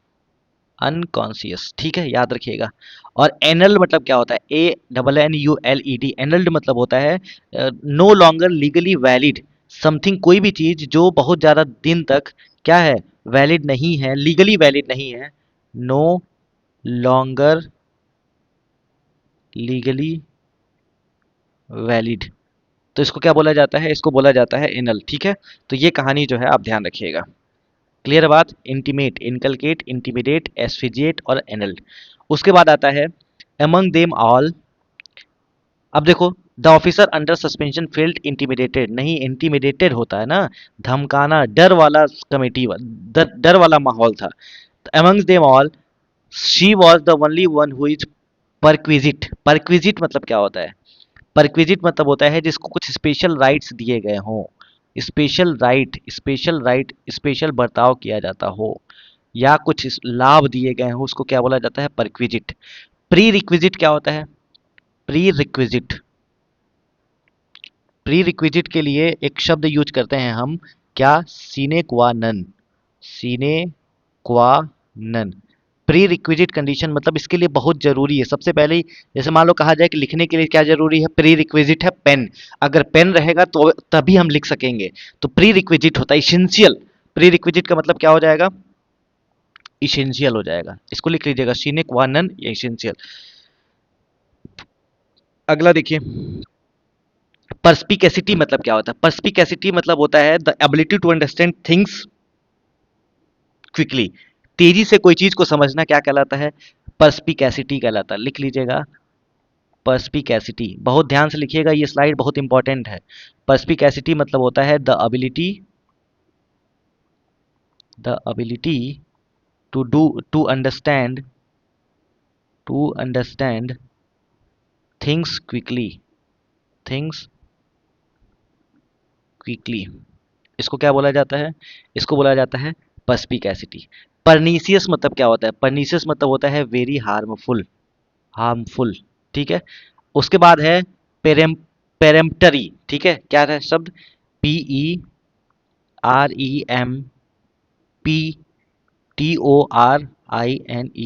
अनकॉन्शियस, ठीक है, याद रखिएगा। और एनल्ड मतलब क्या होता है। ANNULED। एनल्ड मतलब होता है no longer legally valid something. कोई भी चीज जो बहुत ज्यादा दिन तक क्या है, वैलिड नहीं है, लीगली वैलिड नहीं है। नो लॉन्गर लीगली वैलिड, तो इसको क्या बोला जाता है, इसको बोला जाता है एनल। ठीक है। तो ये कहानी जो है आप ध्यान रखिएगा। क्लियर बात। इंटीमेट, इनकलकेट, इंटीमिडेट, एस्फिजिएट और एनल्ड। उसके बाद आता है among them all। अब देखो, the officer under suspension field intimidated, नहीं इंटीमिडेटेड होता है ना, धमकाना, डर वाला कमेटी, डर वाला माहौल था। amongst them all she was the only one who is perquisite. Perquisite मतलब क्या होता है। परक्विजिट मतलब होता है जिसको कुछ स्पेशल राइट्स दिए गए हों। Special right, special right, special बर्ताव किया जाता हो या कुछ लाभ दिए गए हों, उसको क्या बोला जाता है, परक्विजिट। प्री रिक्विजिट क्या होता है। प्री रिक्विजिट, प्री रिक्विजिट के लिए एक शब्द यूज करते हैं हम, क्या, सीने क्वा नन। सीने क्वा नन। प्री रिक्विजिट कंडीशन मतलब इसके लिए बहुत जरूरी है। सबसे पहले ही जैसे मान लो कहा जाए कि लिखने के लिए क्या जरूरी है, प्री रिक्विजिट है पेन। अगर पेन रहेगा तो तभी हम लिख सकेंगे। तो प्री रिक्विजिट होता है इसेंशियल। प्री रिक्विजिट का मतलब क्या हो जाएगा, इसेंशियल हो जाएगा। इसको लिख लीजिएगा, सीने क्वा नन या इसेंशियल। अगला देखिए, पर्स्पिकेसिटी मतलब क्या होता है। पर्स्पिकेसिटी मतलब होता है the ability to understand things quickly. तेजी से कोई चीज को समझना क्या कहलाता है, पर्स्पिकेसिटी कहलाता है। लिख लीजिएगा, पर्स्पिकेसिटी, बहुत ध्यान से लिखिएगा, ये स्लाइड बहुत इंपॉर्टेंट है। पर्स्पिकेसिटी मतलब होता है the ability to understand, to understand things quickly, things quickly. इसको क्या बोला जाता है, इसको बोला जाता है पर्स्पिकेसिटी। परनीसियस मतलब क्या होता है। परनीसियस मतलब होता है वेरी हार्मफुल, हार्मफुल। ठीक है। उसके बाद है पेरेम पेरेम्पटरी। ठीक है, क्या है शब्द,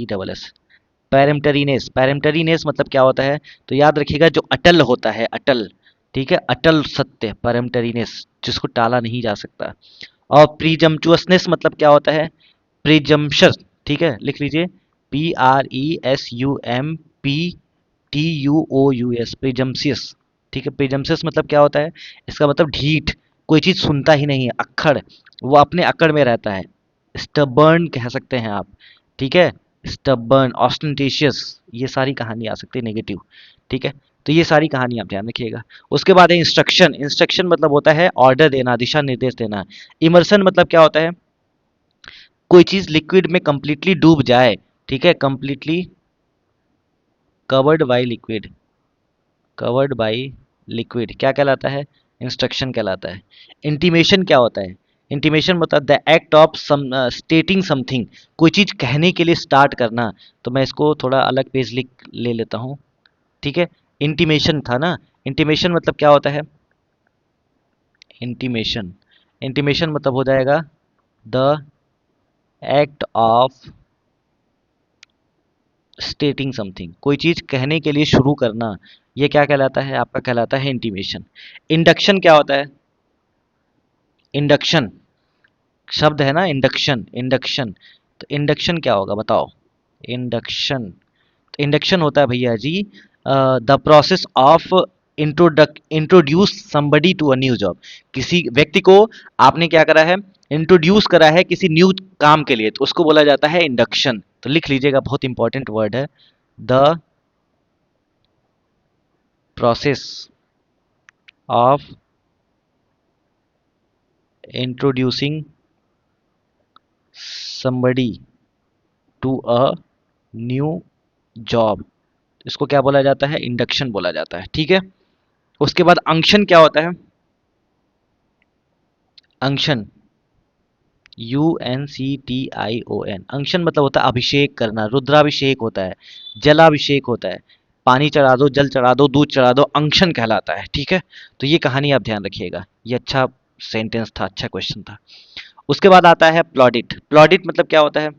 PEREMPTORINESS। पेरेम्टरीनेस, पेरेम्टरीनेस मतलब क्या होता है, तो याद रखिएगा जो अटल होता है, अटल। ठीक है, अटल सत्य, पेरेम्टरीनेस, जिसको टाला नहीं जा सकता। और प्रीजम्पचुअसनेस मतलब क्या होता है, प्रीजम्पशन। ठीक है, लिख लीजिए, PRESUMPTUOUS, प्रीजम्पशियस। ठीक है, प्रीजम्पशियस मतलब क्या होता है, इसका मतलब ढीठ, कोई चीज सुनता ही नहीं है, अक्खड़, वो अपने अकड़ में रहता है। स्टबर्न कह सकते हैं आप। ठीक है, स्टबर्न, ऑस्टेंटेशियस, ये सारी कहानी आ सकती है नेगेटिव। ठीक है। तो ये सारी कहानी आप ध्यान रखिएगा। उसके बाद है इंस्ट्रक्शन। इंस्ट्रक्शन मतलब होता है ऑर्डर देना, दिशा निर्देश देना। इमर्सन मतलब क्या होता है, कोई चीज लिक्विड में कंप्लीटली डूब जाए। ठीक है, completely covered by liquid, covered by liquid क्या कहलाता है, इंस्ट्रक्शन कहलाता है। इंटीमेशन क्या होता है, इंटीमेशन मतलब द एक्ट ऑफ स्टेटिंग समथिंग, कोई चीज कहने के लिए स्टार्ट करना। तो मैं इसको थोड़ा अलग पेज लिख ले लेता हूँ। ठीक है, इंटीमेशन था ना, इंटीमेशन मतलब क्या होता है, इंटीमेशन, इंटीमेशन मतलब हो जाएगा द एक्ट ऑफ स्टेटिंग समथिंग, कोई चीज कहने के लिए शुरू करना, ये क्या कहलाता है, आपका कहलाता है इंटीमेशन। इंडक्शन क्या होता है, इंडक्शन शब्द है ना, इंडक्शन, इंडक्शन। तो इंडक्शन क्या होगा बताओ, इंडक्शन, इंडक्शन होता है भैया जी the process of introduce somebody to a new job. किसी व्यक्ति को आपने क्या करा है, इंट्रोड्यूस करा है किसी न्यू काम के लिए, तो उसको बोला जाता है इंडक्शन। तो लिख लीजिएगा, बहुत इंपॉर्टेंट वर्ड है, the process of introducing somebody to a new job, इसको क्या बोला जाता है, इंडक्शन बोला जाता है। ठीक है, उसके बाद अंक्शन क्या होता है, अंक्शन UNCTION, अंक्शन मतलब होता है अभिषेक करना, रुद्राभिषेक होता है, जलाभिषेक होता है, पानी चढ़ा दो, जल चढ़ा दो, दूध चढ़ा दो, अंक्शन कहलाता है। ठीक है, तो ये कहानी आप ध्यान रखिएगा, ये अच्छा सेंटेंस था, अच्छा क्वेश्चन था। उसके बाद आता है प्लॉडिट। प्लॉडिट मतलब क्या होता है,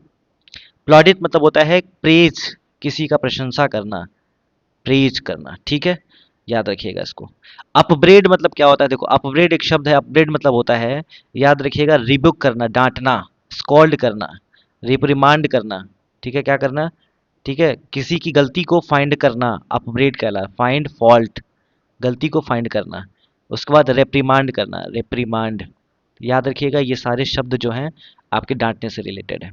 प्लॉडिट मतलब होता है प्रेज, किसी का प्रशंसा करना, प्रेज करना। ठीक है, याद रखिएगा इसको। अपब्रेड मतलब क्या होता है, देखो अपब्रेड एक शब्द है, अपब्रेड मतलब होता है, याद रखिएगा, रिबुक करना, डांटना, स्कॉल्ड करना, रिप्रिमांड करना। ठीक है, क्या करना, ठीक है, किसी की गलती को फाइंड करना, अपब्रेड कहला, फाइंड फॉल्ट, गलती को फाइंड करना। उसके बाद रेप्रिमांड करना, रेप्रिमांड। याद रखिएगा, ये सारे शब्द जो हैं आपके डांटने से रिलेटेड है।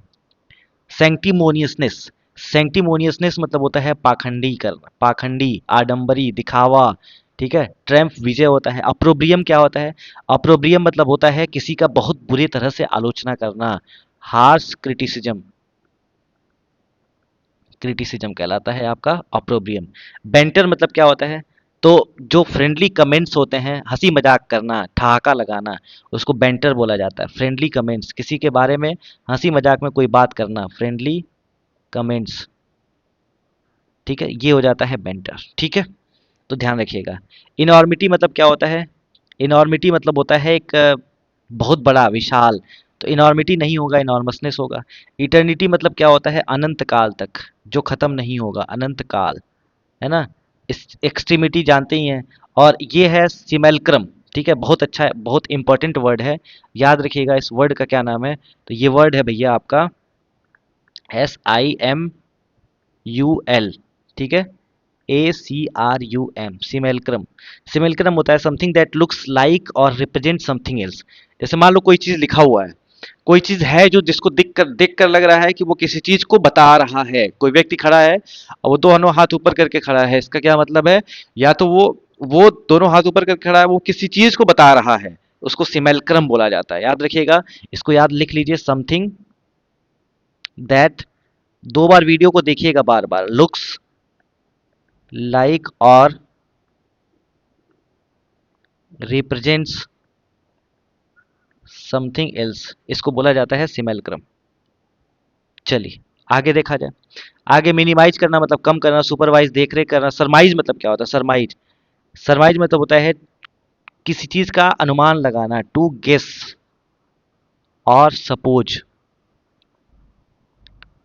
सैंक्टिमोनियसनेस, सैंक्टिमोनियसनेस मतलब होता है पाखंडी करना, पाखंडी, आडंबरी, दिखावा। ठीक है, ट्रम्फ विजय होता है। अप्रोब्रियम क्या होता है, अप्रोब्रियम मतलब होता है किसी का बहुत बुरी तरह से आलोचना करना, हार्श क्रिटिसिज्म, क्रिटिसिज्म कहलाता है आपका अप्रोब्रियम। बेंटर मतलब क्या होता है, तो जो फ्रेंडली कमेंट्स होते हैं, हंसी मजाक करना, ठहाका लगाना, उसको बेंटर बोला जाता है। फ्रेंडली कमेंट्स, किसी के बारे में हंसी मजाक में कोई बात करना, फ्रेंडली कमेंट्स। ठीक है, ये हो जाता है बेंटर। ठीक है, तो ध्यान रखिएगा। इनॉर्मिटी मतलब क्या होता है, इनॉर्मिटी मतलब होता है एक बहुत बड़ा, विशाल, तो इनॉर्मिटी नहीं होगा, इनॉर्मसनेस होगा। इटर्निटी मतलब क्या होता है, अनंत काल तक, जो खत्म नहीं होगा, अनंत काल, है ना। इस एक्सट्रीमिटी जानते ही हैं। और ये है सिमेल्क्रम। ठीक है, बहुत अच्छा है, बहुत इंपॉर्टेंट वर्ड है, याद रखिएगा इस वर्ड का क्या नाम है। तो ये वर्ड है भैया आपका SIMUL। ठीक है, ACRUM, सिमेल्क्रम। सिमेल्क्रम होता है समथिंग दैट लुक्स लाइक और रिप्रेजेंट समथिंग एल्स। जैसे मान लो कोई चीज लिखा हुआ है, कोई चीज है जो जिसको दिख कर लग रहा है कि वो किसी चीज को बता रहा है। कोई व्यक्ति खड़ा है और वो दोनों हाथ ऊपर करके खड़ा है, इसका क्या मतलब है, या तो वो दोनों हाथ ऊपर करके खड़ा है, वो किसी चीज को बता रहा है, उसको सिमेल्क्रम बोला जाता है। याद रखिएगा, इसको याद लिख लीजिए, समथिंग दैट, दो बार वीडियो को देखिएगा, बार बार, लुक्स लाइक और रिप्रेजेंट्स समथिंग एल्स, इसको बोला जाता है सिमेल्क्रम। चलिए आगे देखा जाए। आगे मिनिमाइज करना मतलब कम करना, सुपरवाइज देख रेख करना। सरमाइज मतलब क्या होता है, सरमाइज, सरमाइज मतलब होता है किसी चीज का अनुमान लगाना, टू गेस और सपोज।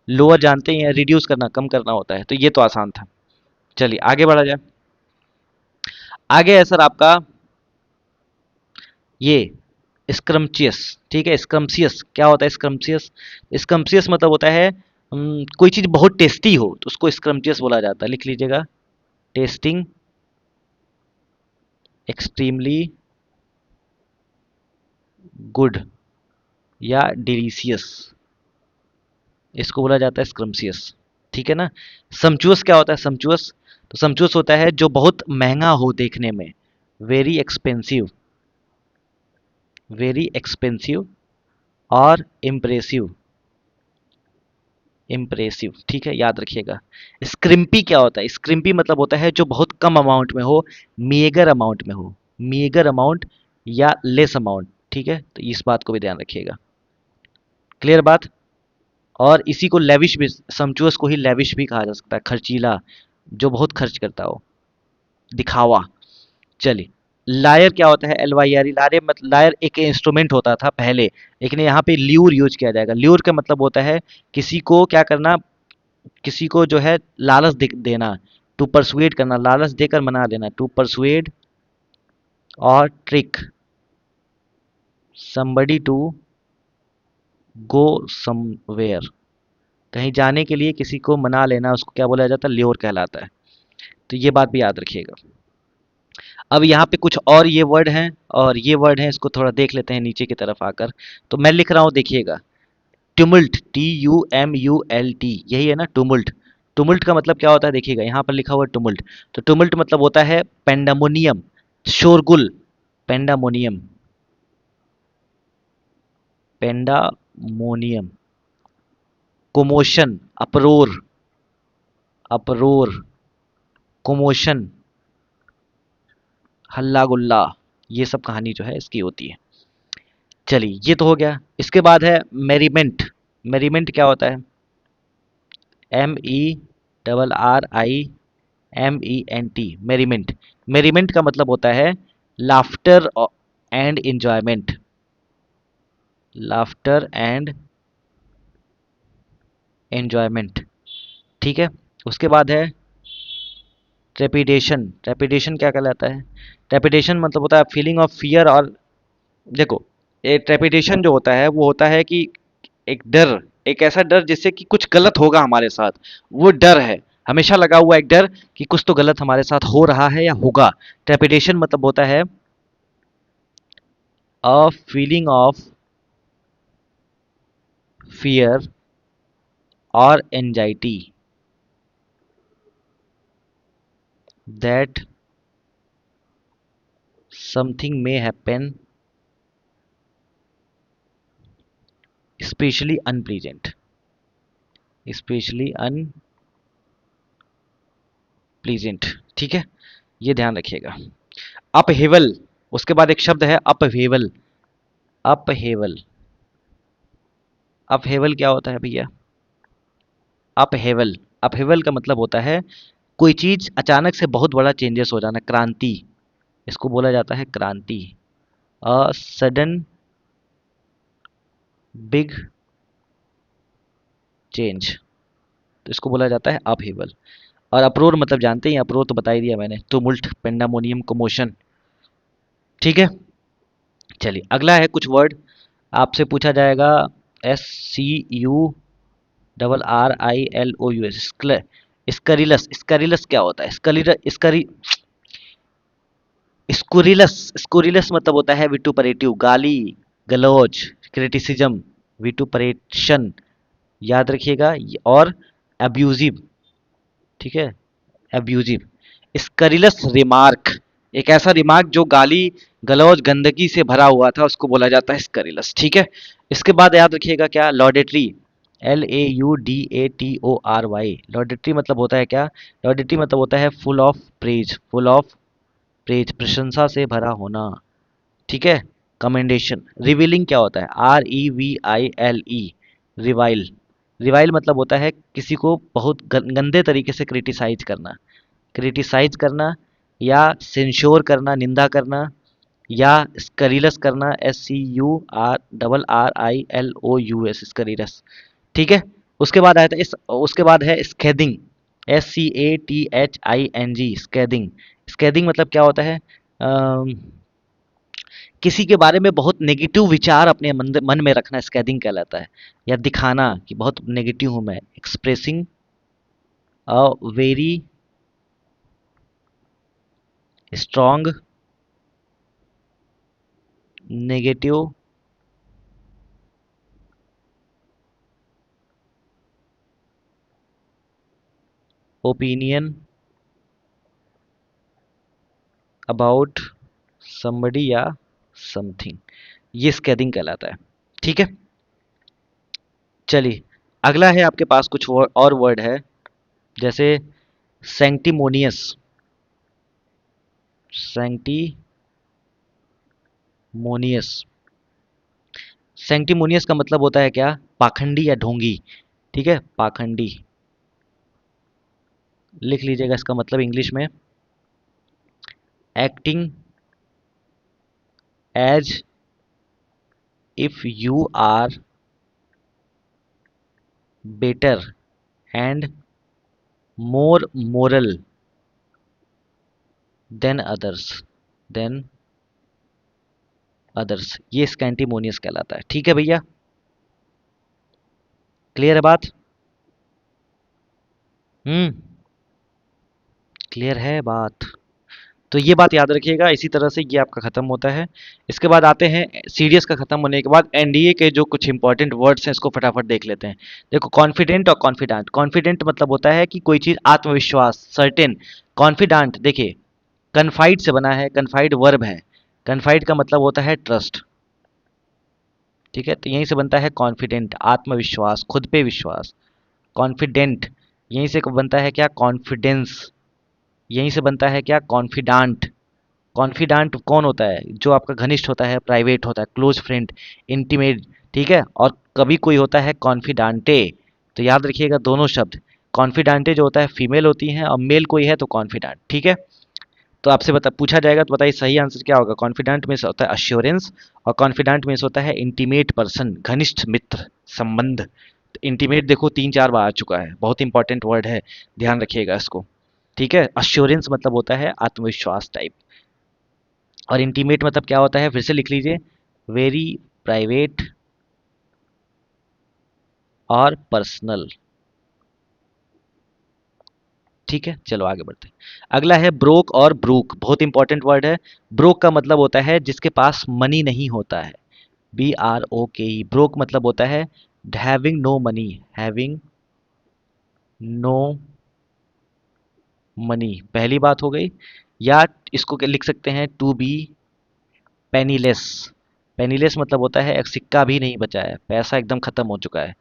लोअर जानते ही हैं, रिड्यूस करना, कम करना होता है, तो ये तो आसान था। चलिए आगे बढ़ा जाए। आगे है सर आपका ये स्क्रम्चियस। ठीक है, स्क्रम्सियस क्या होता है, स्क्रम्सियस, स्क्रम्सियस मतलब होता है कोई चीज बहुत टेस्टी हो तो उसको स्क्रम्चियस बोला जाता है। लिख लीजिएगा, टेस्टिंग एक्सट्रीमली गुड या डिलीशियस, इसको बोला जाता है स्क्रम्सियस। ठीक है ना। सम्चुअस क्या होता है, सम्चुअस, तो सम्चुअस होता है जो बहुत महंगा हो देखने में, वेरी एक्सपेंसिव, वेरी एक्सपेंसिव और इम्प्रेसिव, इम्प्रेसिव। ठीक है, याद रखिएगा। स्क्रिम्पी क्या होता है, स्क्रिम्पी मतलब होता है जो बहुत कम अमाउंट में हो, मेगर अमाउंट में हो, मेगर अमाउंट या लेस अमाउंट। ठीक है, तो इस बात को भी ध्यान रखिएगा। क्लियर बात। और इसी को लेविश भी, सम्चुअस को ही लेविश भी कहा जा सकता है, खर्चीला, जो बहुत खर्च करता हो, दिखावा। चलिए, लायर क्या होता है, LYR, लायर मतलब, लायर एक इंस्ट्रूमेंट होता था पहले, लेकिन यहाँ पे ल्यूर यूज किया जाएगा। ल्यूर का मतलब होता है किसी को क्या करना, किसी को जो है लालच देना, टू परसुएड करना, लालच देकर मना लेना, टू परसुएड और trick somebody to go somewhere, कहीं जाने के लिए किसी को मना लेना उसको क्या बोला जाता है, ल्योर कहलाता है। तो ये बात भी याद रखिएगा। अब यहाँ पे कुछ और ये वर्ड हैं, और ये वर्ड हैं, इसको थोड़ा देख लेते हैं नीचे की तरफ आकर। तो मैं लिख रहा हूँ, देखिएगा। टुमुल्ट, TUMULT, यही है ना टुमुल्ट। टुमुल्ट का मतलब क्या होता है, देखिएगा यहाँ पर लिखा हुआ है टुमुल्ट। तो टुमुल्ट मतलब होता है पेंडामोनियम, शोरगुल। पेंडामोनियम, पेंडामोनियम। कोमोशन, अपरोर, अपरोर। कोमोशन, हल्ला गुल्ला। ये सब कहानी जो है इसकी होती है। चलिए, ये तो हो गया। इसके बाद है मेरीमेंट। मेरीमेंट क्या होता है, MERRIMENT, मेरीमेंट। मेरीमेंट का मतलब होता है laughter and enjoyment, laughter and enjoyment. ठीक है। उसके बाद है ट्रेपिडेशन। ट्रेपिडेशन क्या कहलाता है, ट्रेपिडेशन मतलब होता है फीलिंग ऑफ फियर। और देखो, ये ट्रेपिडेशन जो होता है वो होता है कि एक डर, एक ऐसा डर जिससे कि कुछ गलत होगा हमारे साथ, वो डर है। हमेशा लगा हुआ एक डर कि कुछ तो गलत हमारे साथ हो रहा है या होगा। ट्रेपिडेशन मतलब होता है अ फीलिंग ऑफ फियर और anxiety that something may happen specially unpleasant, specially unpleasant. ठीक है, ये ध्यान रखिएगा। अपहेवल, उसके बाद एक शब्द है अपहेवल। अपहेवल, अपहेवल क्या होता है भैया, अपहेवल। अपहेवल का मतलब होता है कोई चीज अचानक से बहुत बड़ा चेंजेस हो जाना, क्रांति। इसको बोला जाता है क्रांति। अ सडन बिग चेंज, तो इसको बोला जाता है अपहेवल। और अप्रोर मतलब जानते ही हैं, अप्रोर तो बता ही दिया मैंने, तुमुल्ट, पेंडामोनियम, कमोशन। ठीक है। चलिए, अगला है कुछ वर्ड आपसे पूछा जाएगा। SCURRILOUS, स्करिलस। स्करिलस क्या होता है, स्कुरिलस। स्कुरिलस मतलब होता है विटुपरेटिव, गाली गलौज, क्रिटिसिज्म, विटुपरेशन, याद रखिएगा। और अब्यूजिव, ठीक है, अब्यूजिव। स्करिलस रिमार्क, एक ऐसा रिमार्क जो गाली गलौज गंदगी से भरा हुआ था, उसको बोला जाता है स्करिलस। ठीक है। इसके बाद याद रखिएगा क्या, लॉडेटरी। LAUDATORY, लॉडेटरी मतलब होता है क्या, लॉडेटरी मतलब होता है full of praise, full of praise, प्रशंसा से भरा होना। ठीक है। कमेंडेशन। रिवीलिंग क्या होता है, REVILE, रिवाइल। रिवाइल मतलब होता है किसी को बहुत गंदे तरीके से क्रिटिसाइज करना, क्रिटिसाइज करना, या सेंश्योर करना, निंदा करना, या स्करीलस करना, SCURRRILOUS, स्करीलस। ठीक है। उसके बाद आया था इस, उसके बाद है स्कैदिंग। SCATHING, स्कैदिंग। स्कैदिंग मतलब क्या होता है, अम, किसी के बारे में बहुत नेगेटिव विचार अपने मन में रखना स्कैदिंग कहलाता है। या दिखाना कि बहुत नेगेटिव हूं मैं, expressing a very strong negative opinion about somebody या समथिंग, ये स्कैदिंग कहलाता है। ठीक है। चलिए, अगला है आपके पास कुछ और वर्ड है, जैसे सैंक्टिमोनियस। सैंक्टिमोनियस, सैंक्टिमोनियस का मतलब होता है क्या, पाखंडी या ढोंगी। ठीक है, पाखंडी। लिख लीजिएगा इसका मतलब इंग्लिश में, acting as if you are better and more moral than others, than others, ये स्कैंटिमोनियस कहलाता है। ठीक है भैया, क्लियर है बात। क्लियर है बात। तो ये बात याद रखिएगा, इसी तरह से ये आपका खत्म होता है। इसके बाद आते हैं सीडीएस का खत्म होने के बाद एनडीए के जो कुछ इंपॉर्टेंट वर्ड्स हैं, इसको फटाफट देख लेते हैं। देखो, कॉन्फिडेंट और कॉन्फिडेंट। कॉन्फिडेंट मतलब होता है कि कोई चीज आत्मविश्वास, सर्टेन। कॉन्फिडेंट देखिए, कन्फाइड से बना है, कन्फाइड वर्ब है। कन्फाइड का मतलब होता है ट्रस्ट। ठीक है, तो यहीं से बनता है कॉन्फिडेंट, आत्मविश्वास, खुद पे विश्वास। कॉन्फिडेंट, यहीं से बनता है क्या, कॉन्फिडेंस। यहीं से बनता है क्या, कॉन्फिडांट। कॉन्फिडांट कौन होता है, जो आपका घनिष्ठ होता है, प्राइवेट होता है, क्लोज फ्रेंड, इंटीमेट। ठीक है, और कभी कोई होता है कॉन्फिडांटे। तो याद रखिएगा दोनों शब्द। कॉन्फिडांटे जो होता है फीमेल होती हैं, और मेल कोई है तो कॉन्फिडांट। ठीक है, तो आपसे बता पूछा जाएगा तो बताइए सही आंसर क्या होगा। कॉन्फिडेंट मीन्स होता है अश्योरेंस, और कॉन्फिडेंट मीन्स होता है इंटीमेट पर्सन, घनिष्ठ मित्र, संबंध। इंटीमेट देखो 3-4 बार आ चुका है, बहुत इंपॉर्टेंट वर्ड है, ध्यान रखिएगा इसको। ठीक है, अश्योरेंस मतलब होता है आत्मविश्वास टाइप, और इंटीमेट मतलब क्या होता है, फिर से लिख लीजिए, वेरी प्राइवेट और पर्सनल। ठीक है, चलो आगे बढ़ते हैं। अगला है ब्रोक और ब्रूक, बहुत इंपॉर्टेंट वर्ड है। ब्रोक का मतलब होता है जिसके पास मनी नहीं होता है, BROKE। ब्रोक मतलब होता है having no money, having no money, पहली बात हो गई। या इसको क्या लिख सकते हैं, टू बी पेनीलेस। पेनीलेस मतलब होता है एक सिक्का भी नहीं बचा है, पैसा एकदम खत्म हो चुका है।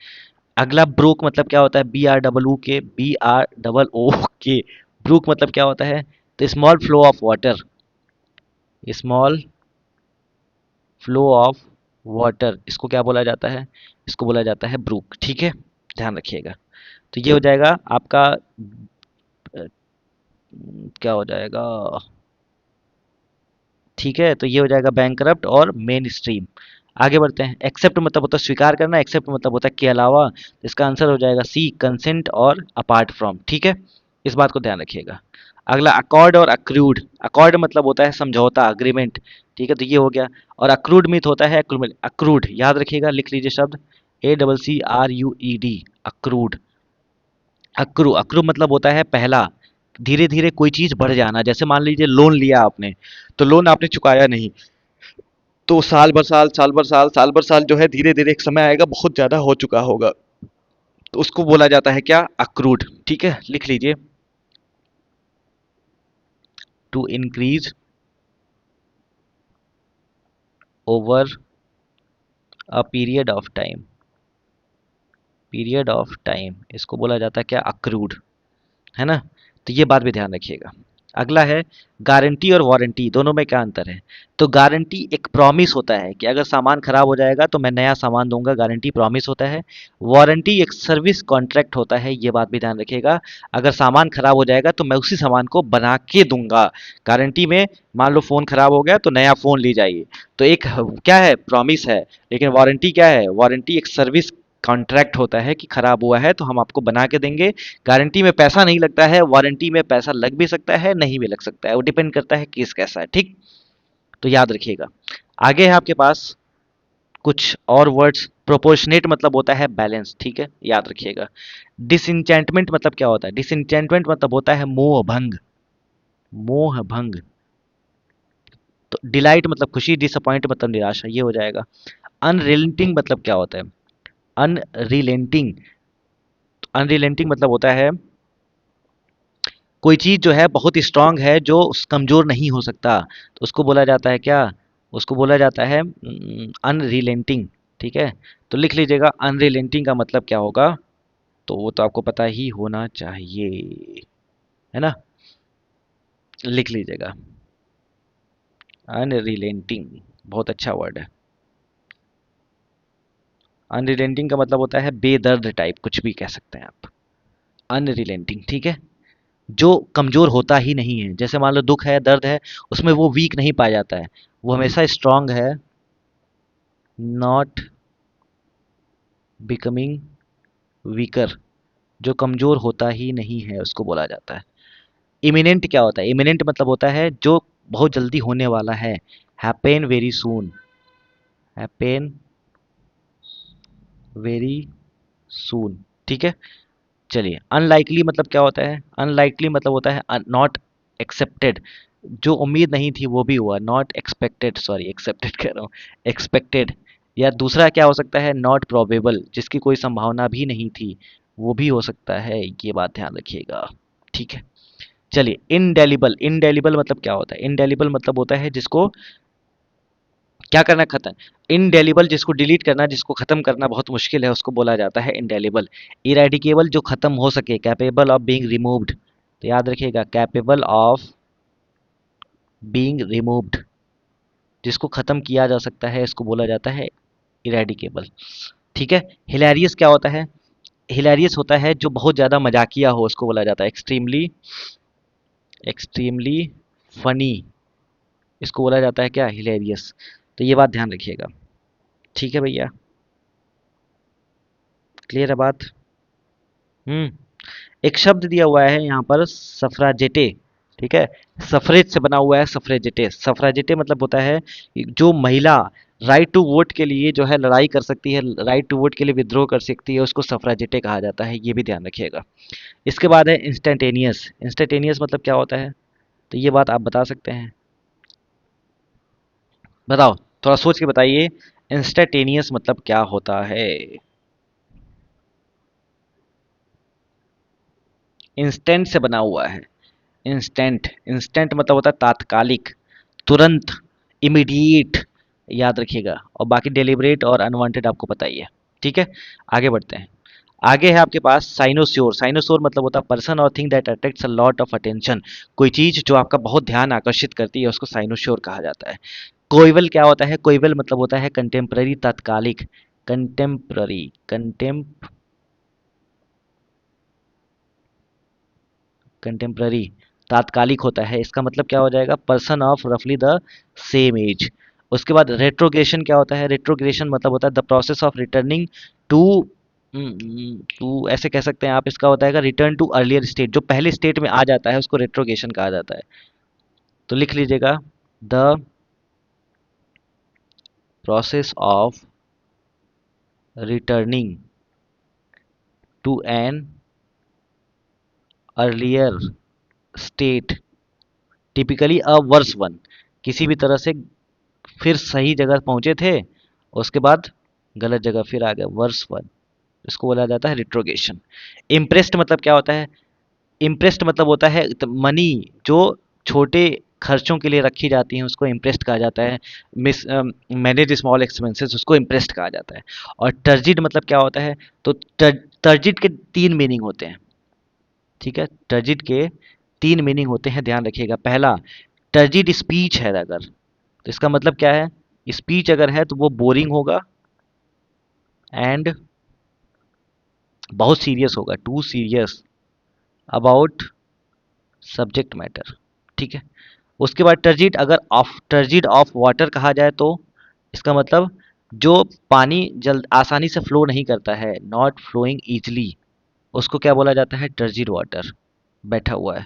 अगला ब्रूक मतलब क्या होता है, BROOK। ब्रूक मतलब क्या होता है, तो small flow of water, small flow of water, इसको क्या बोला जाता है, इसको बोला जाता है ब्रूक। ठीक है, ध्यान रखिएगा। तो ये हो जाएगा आपका क्या हो जाएगा, ठीक है, तो ये हो जाएगा बैंकरप्ट और मेन स्ट्रीम। आगे बढ़ते हैं। एक्सेप्ट मतलब होता है स्वीकार करना, एक्सेप्ट मतलब होता है के अलावा। इसका आंसर हो जाएगा सी, कंसेंट और अपार्ट फ्रॉम। ठीक है, इस बात को ध्यान रखिएगा। अगला अकॉर्ड और अक्रूड। अकॉर्ड मतलब होता है समझौता, अग्रीमेंट। ठीक है, तो ये हो गया। और अक्रूड मीथ होता है अक्रूड, याद रखिएगा, लिख लीजिए शब्द ACCRUED, अक्रूड। अक्रू, अक्रू मतलब होता है पहला, धीरे धीरे कोई चीज बढ़ जाना। जैसे मान लीजिए लोन लिया आपने, तो लोन आपने चुकाया नहीं, तो साल भर साल, साल भर साल, साल भर साल जो है, धीरे धीरे एक समय आएगा बहुत ज्यादा हो चुका होगा, तो उसको बोला जाता है क्या, अक्रूड। ठीक है, लिख लीजिए, to increase over a period of time, period of time, इसको बोला जाता है क्या, अक्रूड। है ना, तो ये बात भी ध्यान रखिएगा। अगला है गारंटी और वारंटी, दोनों में क्या अंतर है। तो गारंटी एक प्रॉमिस होता है कि अगर सामान खराब हो जाएगा तो मैं नया सामान दूंगा, गारंटी प्रॉमिस होता है। वारंटी एक सर्विस कॉन्ट्रैक्ट होता है, ये बात भी ध्यान रखिएगा। अगर सामान खराब हो जाएगा तो मैं उसी सामान को बना के दूंगा। गारंटी में मान लो फोन खराब हो गया तो नया फोन ले जाइए, तो एक क्या है, प्रॉमिस है। लेकिन वारंटी क्या है, वारंटी एक सर्विस कॉन्ट्रैक्ट होता है कि खराब हुआ है तो हम आपको बना के देंगे। गारंटी में पैसा नहीं लगता है, वारंटी में पैसा लग भी सकता है, नहीं भी लग सकता है, वो डिपेंड करता है केस कैसा है। ठीक, तो याद रखिएगा। आगे है आपके पास कुछ और वर्ड्स। प्रोपोर्शनेट मतलब होता है बैलेंस। ठीक है, याद रखिएगा। डिसइंचेंटमेंट मतलब क्या होता है, डिसइंचेंटमेंट मतलब होता है मोह भंग, मोह भंग। तो डिलाइट मतलब खुशी, डिसअपॉइंट मतलब निराशा, ये हो जाएगा। अनरिलेंटिंग मतलब क्या होता है, अनरिलेंटिंग, अनरिलेंटिंग मतलब होता है कोई चीज़ जो है बहुत स्ट्रांग है, जो कमज़ोर नहीं हो सकता, तो उसको बोला जाता है क्या, उसको बोला जाता है अनरिलेंटिंग। ठीक है, तो लिख लीजिएगा अनरिलेंटिंग का मतलब क्या होगा, तो वो तो आपको पता ही होना चाहिए, है ना, लिख लीजिएगा अनरिलेंटिंग, बहुत अच्छा वर्ड है। अनरिलेंटिंग का मतलब होता है बेदर्द टाइप, कुछ भी कह सकते हैं आप, अनरिलेंटिंग। ठीक है, जो कमज़ोर होता ही नहीं है, जैसे मान लो दुख है, दर्द है, उसमें वो वीक नहीं पाया जाता है, वो हमेशा स्ट्रांग है, नॉट बिकमिंग वीकर, जो कमज़ोर होता ही नहीं है उसको बोला जाता है। इमिनेंट क्या होता है, इमिनेंट मतलब होता है जो बहुत जल्दी होने वाला है, happen very soon, happen very soon. ठीक है, चलिए, अनलाइकली मतलब क्या होता है? अनलाइकली मतलब होता है नॉट एक्सेप्टेड, जो उम्मीद नहीं थी वो भी हुआ, नॉट एक्सपेक्टेड, सॉरी एक्सेप्टेड कह रहा हूँ, एक्सपेक्टेड। या दूसरा क्या हो सकता है? नॉट प्रोबेबल, जिसकी कोई संभावना भी नहीं थी, वो भी हो सकता है, ये बात ध्यान रखिएगा। ठीक है, चलिए, इनडेलिबल, इनडेलिबल मतलब क्या होता है? इनडेलिबल मतलब होता है जिसको क्या करना, खत्म, इनडेलिबल जिसको डिलीट करना, जिसको खत्म करना बहुत मुश्किल है, उसको बोला जाता है इनडेलिबल। इरेडिकेबल जो खत्म हो सके, कैपेबल ऑफ बीइंग रिमूव्ड, तो याद रखिएगा, कैपेबल ऑफ बीइंग रिमूव्ड, जिसको खत्म किया जा सकता है, इसको बोला जाता है इरेडिकेबल। ठीक है, हिलेरियस क्या होता है? हिलेरियस होता है जो बहुत ज़्यादा मजाकिया हो, उसको बोला जाता है एक्सट्रीमली, एक्सट्रीमली फनी, इसको बोला जाता है क्या? हिलेरियस। तो ये बात ध्यान रखिएगा। ठीक है भैया, क्लियर है बात? एक शब्द दिया हुआ है यहाँ पर, सफ्राजेटे। ठीक है, सफरेज से बना हुआ है, सफ्रेजेटे। सफ्राजेटे मतलब होता है जो महिला राइट टू वोट के लिए जो है लड़ाई कर सकती है, राइट टू वोट के लिए विद्रोह कर सकती है, उसको सफ्राजेटे कहा जाता है, ये भी ध्यान रखिएगा। इसके बाद है इंस्टेंटेनियस। इंस्टेंटेनियस मतलब क्या होता है? तो ये बात आप बता सकते हैं? बताओ, थोड़ा सोच के बताइए, इंस्टेंटेनियस मतलब क्या होता है? इंस्टेंट से बना हुआ है, इंस्टेंट, इंस्टेंट मतलब होता है तात्कालिक, तुरंत, इमीडिएट, याद रखिएगा। और बाकी डेलिबरेट और अनवांटेड आपको पता ही है। ठीक है, आगे बढ़ते हैं। आगे है आपके पास साइनोस्योर। साइनोस्योर मतलब होता है पर्सन और thing that attracts a lot of attention, कोई चीज जो आपका बहुत ध्यान आकर्षित करती है, उसको साइनोस्योर कहा जाता है। कोइवल क्या होता है? कोइवल मतलब होता है कंटेम्पररी, तात्कालिक, कंटेम्पररी, कंटेम्प्ररी, तात्कालिक होता है, इसका मतलब क्या हो जाएगा? पर्सन ऑफ रफली द सेम एज। उसके बाद रेट्रोग्रेशन क्या होता है? रेट्रोग्रेशन मतलब होता है the process of returning to, to ऐसे कह सकते हैं आप, इसका होता है रिटर्न टू अर्लियर स्टेट, जो पहले स्टेट में आ जाता है उसको रेट्रोगेशन कहा जाता है। तो लिख लीजिएगा, the process of returning to an earlier state, typically a worse one, किसी भी तरह से फिर सही जगह पहुंचे थे, उसके बाद गलत जगह फिर आ गए, वर्स वन, इसको बोला जाता है रिट्रोगेशन। इम्प्रेस्ड मतलब क्या होता है? इम्प्रेस्ड मतलब होता है मनी जो छोटे खर्चों के लिए रखी जाती हैं, उसको इम्प्रेस्ड कहा जाता है। मिस मैनेज स्मॉल एक्सपेंसेस, उसको इम्प्रेस्ड कहा जाता है। और टर्जिड मतलब क्या होता है? तो टर्जिड के तीन मीनिंग होते हैं। ठीक है, टर्जिड के तीन मीनिंग होते हैं, ध्यान रखिएगा। पहला, टर्जिड स्पीच है अगर, तो इसका मतलब क्या है? स्पीच अगर है तो वो बोरिंग होगा एंड बहुत सीरियस होगा, too serious about subject matter. ठीक है, उसके बाद टर्जिड, अगर ऑफ, टर्जिड ऑफ वाटर कहा जाए तो इसका मतलब जो पानी जल्द आसानी से फ्लो नहीं करता है, नॉट फ्लोइंग इजली, उसको क्या बोला जाता है? टर्जिड वाटर, बैठा हुआ है।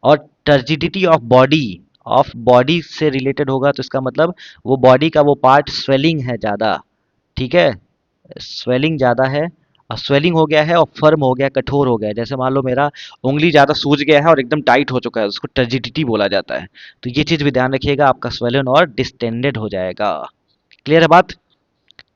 और turgidity of body, of body से रिलेटेड होगा तो इसका मतलब वो बॉडी का वो पार्ट स्वेलिंग है ज़्यादा। ठीक है, स्वेलिंग ज़्यादा है, और स्वेलिंग हो गया है और फर्म हो गया, कठोर हो गया है। जैसे मान लो मेरा उंगली ज़्यादा सूज गया है और एकदम टाइट हो चुका है, उसको टर्जिडिटी बोला जाता है। तो ये चीज़ भी ध्यान रखिएगा, आपका स्वेलन और डिस्टेंडेड हो जाएगा। क्लियर है बात?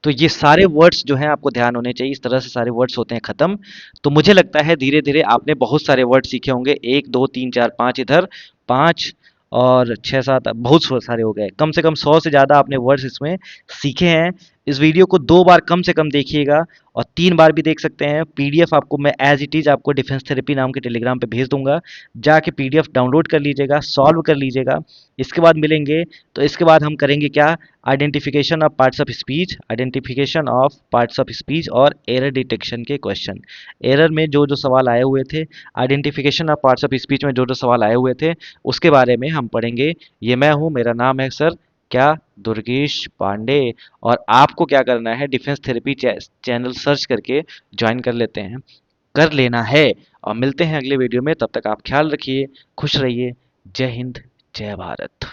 तो ये सारे वर्ड्स जो हैं आपको ध्यान होने चाहिए, इस तरह से सारे वर्ड्स होते हैं खत्म। तो मुझे लगता है धीरे धीरे आपने बहुत सारे वर्ड सीखे होंगे, एक दो तीन चार पाँच इधर, पाँच और छः सात, बहुत सारे हो गए, कम से कम 100 से ज़्यादा आपने वर्ड्स इसमें सीखे हैं। इस वीडियो को 2 बार कम से कम देखिएगा, और 3 बार भी देख सकते हैं। पीडीएफ आपको मैं एज इट इज़ आपको डिफेंस थेरेपी नाम के टेलीग्राम पे भेज दूंगा, जाके पीडीएफ डाउनलोड कर लीजिएगा, सॉल्व कर लीजिएगा। इसके बाद मिलेंगे, तो इसके बाद हम करेंगे क्या? Identification of parts of speech, identification of parts of speech और एरर डिटेक्शन के क्वेश्चन। एरर में जो जो सवाल आए हुए थे, identification of parts of speech में जो जो सवाल आए हुए थे, उसके बारे में हम पढ़ेंगे। ये मैं हूँ, मेरा नाम है सर क्या, दुर्गेश पांडे। और आपको क्या करना है? डिफेंस थेरेपी चैनल सर्च करके ज्वाइन कर लेते हैं, कर लेना है। और मिलते हैं अगले वीडियो में, तब तक आप ख्याल रखिए, खुश रहिए। जय हिंद, जय भारत।